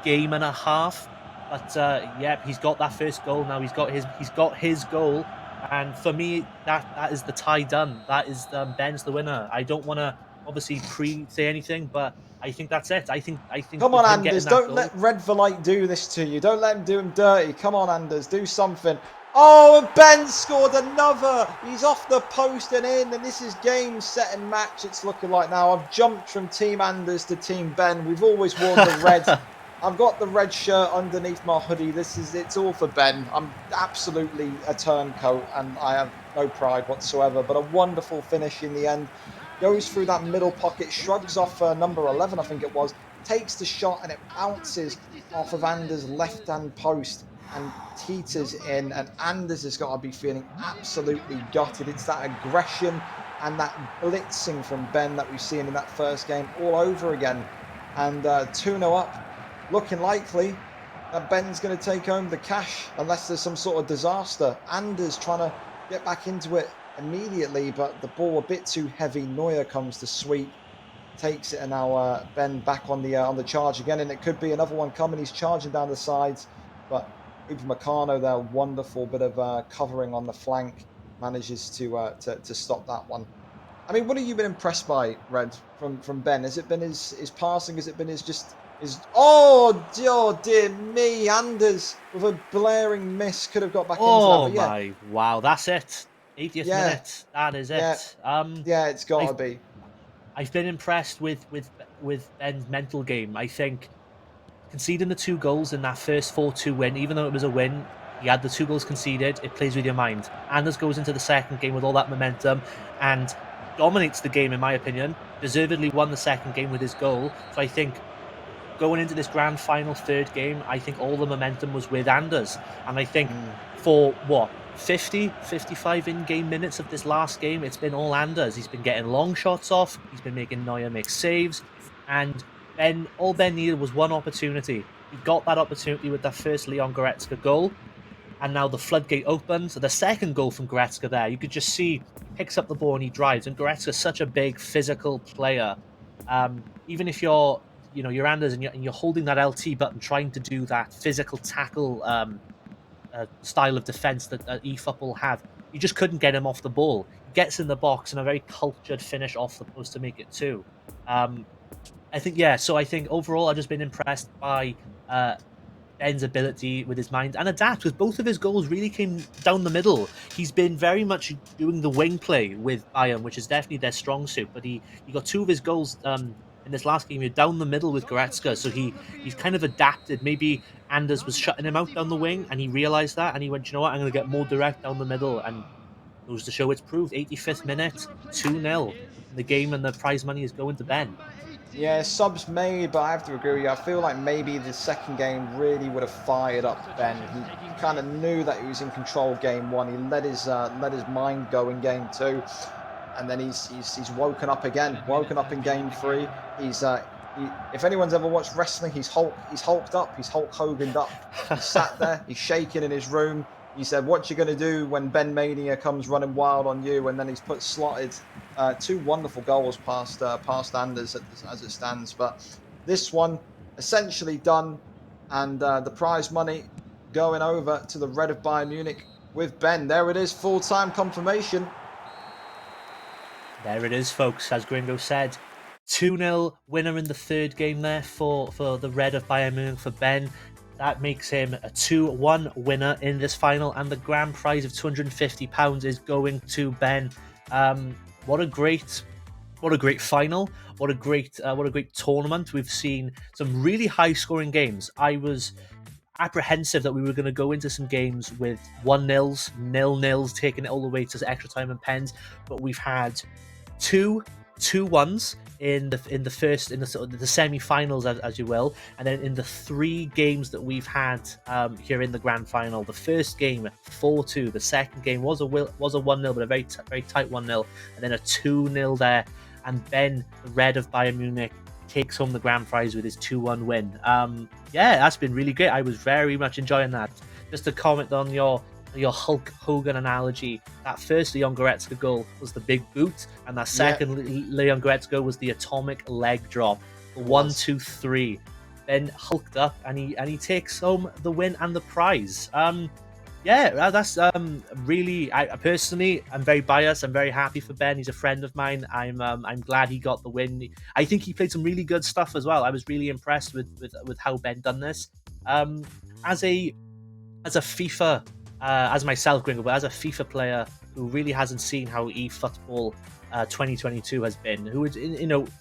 game and a half. But he's got that first goal now. He's got his goal, and for me, that is the tie done. That is Ben's the winner. I don't want to obviously say anything, but I think that's it. I think. Come with on, him getting Anders. that Don't goal, let Redvolite do this to you. Don't let him do him dirty. Come on, Anders. Do something. Oh, and Ben scored another. He's off the post and in, and this is game, set, and match. It's looking like now. I've jumped from Team Anders to Team Ben. We've always worn the red. I've got the red shirt underneath my hoodie. It's all for Ben. I'm absolutely a turncoat, and I have no pride whatsoever. But a wonderful finish in the end. Goes through that middle pocket, shrugs off number 11, I think it was, takes the shot, and it bounces off of Anders' left-hand post and teeters in. And Anders has got to be feeling absolutely gutted. It's that aggression and that blitzing from Ben that we've seen in that first game all over again. And 2-0 up. Looking likely that Ben's going to take home the cash unless there's some sort of disaster. Anders trying to get back into it immediately, but the ball a bit too heavy. Neuer comes to sweep, takes it, and now Ben back on the charge again, and it could be another one coming. He's charging down the sides, but Upamecano there, wonderful bit of covering on the flank, manages to stop that one. I mean, what have you been impressed by, Red, from Ben? Has it been his passing? Has it been his oh dear me, Anders with a blaring miss could have got back into that. But yeah, wow, that's it. 80th minute. That is it. Yeah, it's got to be. I've been impressed with Ben's mental game. I think conceding the 2 goals in that first 4-2 win, even though it was a win, he had the 2 goals conceded. It plays with your mind. Anders goes into the second game with all that momentum and dominates the game, in my opinion. Deservedly won the second game with his goal. So I think going into this grand final third game, I think all the momentum was with Anders. And I think for 55 in-game minutes of this last game, it's been all Anders. He's been getting long shots off. He's been making Neuer make saves. And all Ben needed was one opportunity. He got that opportunity with that first Leon Goretzka goal. And now the floodgate opens. The second goal from Goretzka there, you could just see he picks up the ball and he drives. And Goretzka's such a big physical player. Even if you're Anders and you're holding that LT button, trying to do that physical tackle style of defense that eFootball have, you just couldn't get him off the ball. He gets in the box and a very cultured finish off the post to make it 2. I think overall I've just been impressed by Ben's ability with his mind and adapt, because both of his goals really came down the middle. He's been very much doing the wing play with Bayern, which is definitely their strong suit, but he got 2 of his goals in this last game. You're down the middle with Goretzka, so he's kind of adapted. Maybe Anders was shutting him out down the wing, and he realized that, and he went, you know what, I'm going to get more direct down the middle, and goes to show it's proved. 85th minute, 2-0 in the game, and the prize money is going to Ben. Yeah, subs made, but I have to agree with you. I feel like maybe the second game really would have fired up Ben. He kind of knew that he was in control game 1. He let his mind go in game 2, and then he's woken up again. Woken up in game 3. If anyone's ever watched wrestling, he's hulked up. He's Hulk Hogan'd up. He sat there. He's shaking in his room. He said, "What you gonna do when Ben Mania comes running wild on you?" And then he's slotted 2 wonderful goals past Anders as it stands. But this one essentially done, and the prize money going over to the Red of Bayern Munich with Ben. There it is, full-time confirmation. There it is, folks. As Gringo said, 2-0 winner in the third game there for the Red of Bayern Munich for Ben. That makes him a 2-1 winner in this final, and the grand prize of £250 is going to Ben. What a great final! What a great tournament! We've seen some really high-scoring games. I was apprehensive that we were going to go into some games with 1-0s, 0-0s, taking it all the way to extra time and pens, but we've had 2-1s in the semi-finals, as you will, and then in the 3 games that we've had here in the grand final. The first game 4-2, the second game was a 1-0, but a very tight 1-0, and then a 2-0 there. And Ben, the Red of Bayern Munich, takes home the grand prize with his 2-1 win. That's been really great. I was very much enjoying that. Just to comment on your Hulk Hogan analogy, that first Leon Goretzka goal was the big boot, and that second Leon Goretzka was the atomic leg drop. 1-2-3. Then hulked up, and he takes home the win and the prize. That's really. I personally, I'm very biased. I'm very happy for Ben. He's a friend of mine. I'm glad he got the win. I think he played some really good stuff as well. I was really impressed with how Ben done this. As a FIFA. As myself, Gringo, but as a FIFA player who really hasn't seen how eFootball 2022 has been, who is,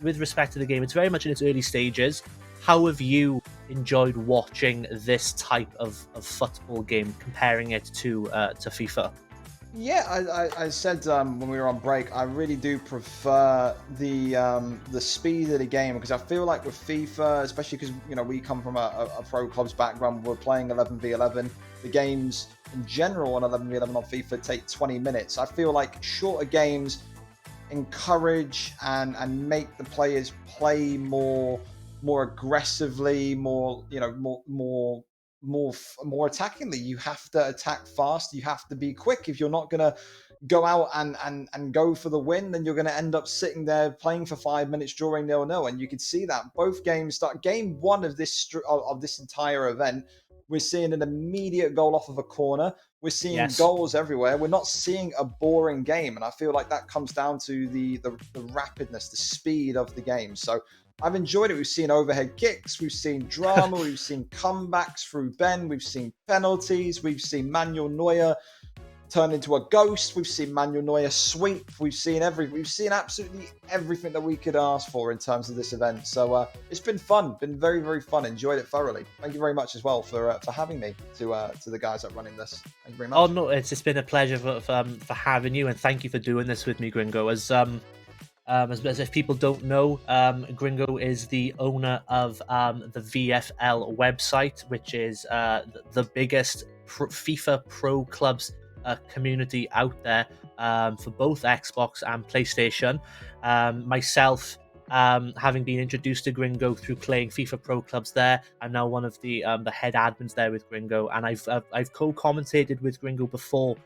with respect to the game, it's very much in its early stages. How have you enjoyed watching this type of football game, comparing it to FIFA? Yeah, I said when we were on break, I really do prefer the speed of the game, because I feel like with FIFA, especially because we come from a pro clubs background, we're playing 11v11. The games in general on 11v11 on FIFA take 20 minutes. I feel like shorter games encourage and make the players play more aggressively, more attackingly. You have to attack fast. You have to be quick. If you're not going to go out and go for the win, then you're going to end up sitting there playing for 5 minutes, drawing 0-0. And you could see that both games start. Game 1 of this entire event, we're seeing an immediate goal off of a corner. We're seeing goals everywhere. We're not seeing a boring game, and I feel like that comes down to the rapidness, the speed of the game. So I've enjoyed it. We've seen overhead kicks, we've seen drama, we've seen comebacks through Ben, we've seen penalties, we've seen Manuel Neuer turn into a ghost, we've seen Manuel Neuer sweep, we've seen absolutely everything that we could ask for in terms of this event. So it's been fun, been very, very fun. Enjoyed it thoroughly. Thank you very much as well for having me to the guys that are running this. Thank you very much. Oh no, it's been a pleasure for having you, and thank you for doing this with me, Gringo. As if people don't know, Gringo is the owner of the VFL website, which is the biggest FIFA pro clubs community out there for both Xbox and PlayStation. Myself, having been introduced to Gringo through playing FIFA Pro Clubs there, I'm now one of the head admins there with Gringo, and I've co-commentated with Gringo before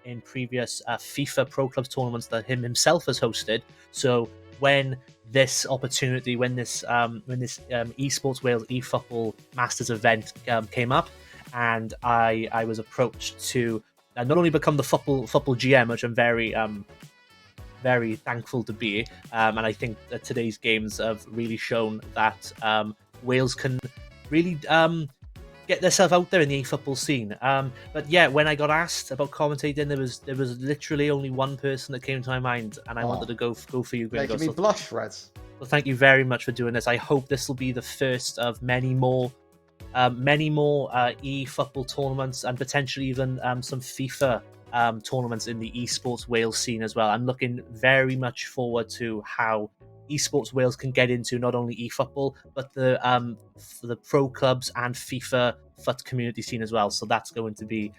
in previous FIFA Pro Clubs tournaments that him himself has hosted. So when this opportunity, when this Esports Wales eFootball Masters event came up, and I was approached to not only become the football GM, which I'm very thankful to be, and I think that today's games have really shown that Wales can really get themselves out there in the eFootball scene. But yeah, when I got asked about commentating, there was literally only one person that came to my mind, and I wanted to go for you, Gringo. Making me blush, Reds. Well, thank you very much for doing this. I hope this will be the first of many more eFootball tournaments, and potentially even some FIFA tournaments in the Esports Wales scene as well. I'm looking very much forward to how Esports Wales can get into not only eFootball, but the pro clubs and FIFA FUT community scene as well. So that's going to be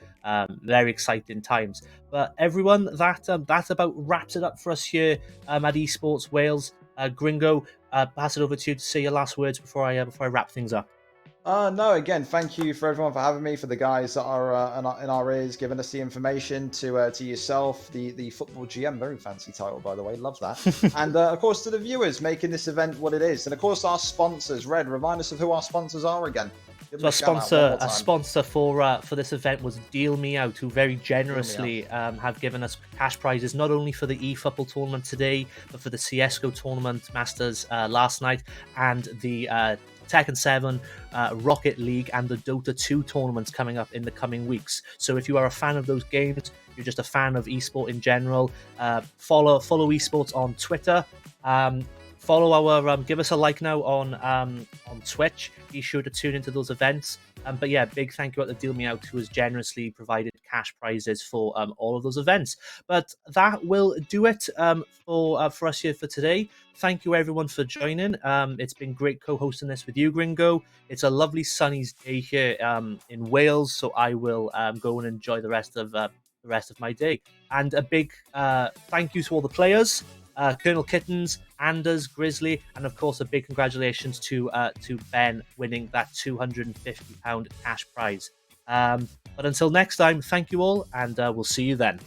very exciting times. But everyone, that about wraps it up for us here at Esports Wales. Gringo, pass it over to you to say your last words before I wrap things up. No, again, thank you for everyone for having me, for the guys that are in our ears, giving us the information, to yourself, the football GM, very fancy title, by the way, love that. And of course, to the viewers making this event what it is. And of course, our sponsors. Red, remind us of who our sponsors are again. So a sponsor for this event was Deal Me Out, who very generously have given us cash prizes, not only for the eFootball tournament today, but for the CSGO tournament Masters last night, and the Tekken 7, Rocket League, and the Dota 2 tournaments coming up in the coming weeks. So if you are a fan of those games, you're just a fan of esport in general, follow esports on Twitter. Follow our give us a like now on Twitch. Be sure to tune into those events. But yeah, big thank you out to Deal Me Out, who has generously provided cash prizes for all of those events. But that will do it for us here for today. Thank you everyone for joining. It's been great co-hosting this with you, Gringo. It's a lovely sunny day here in Wales, so I will go and enjoy the rest of my day. And a big thank you to all the players. Colonel Kittens, Anders, Grizzly, and of course a big congratulations to Ben winning that £250 cash prize. But until next time, thank you all, and we'll see you then.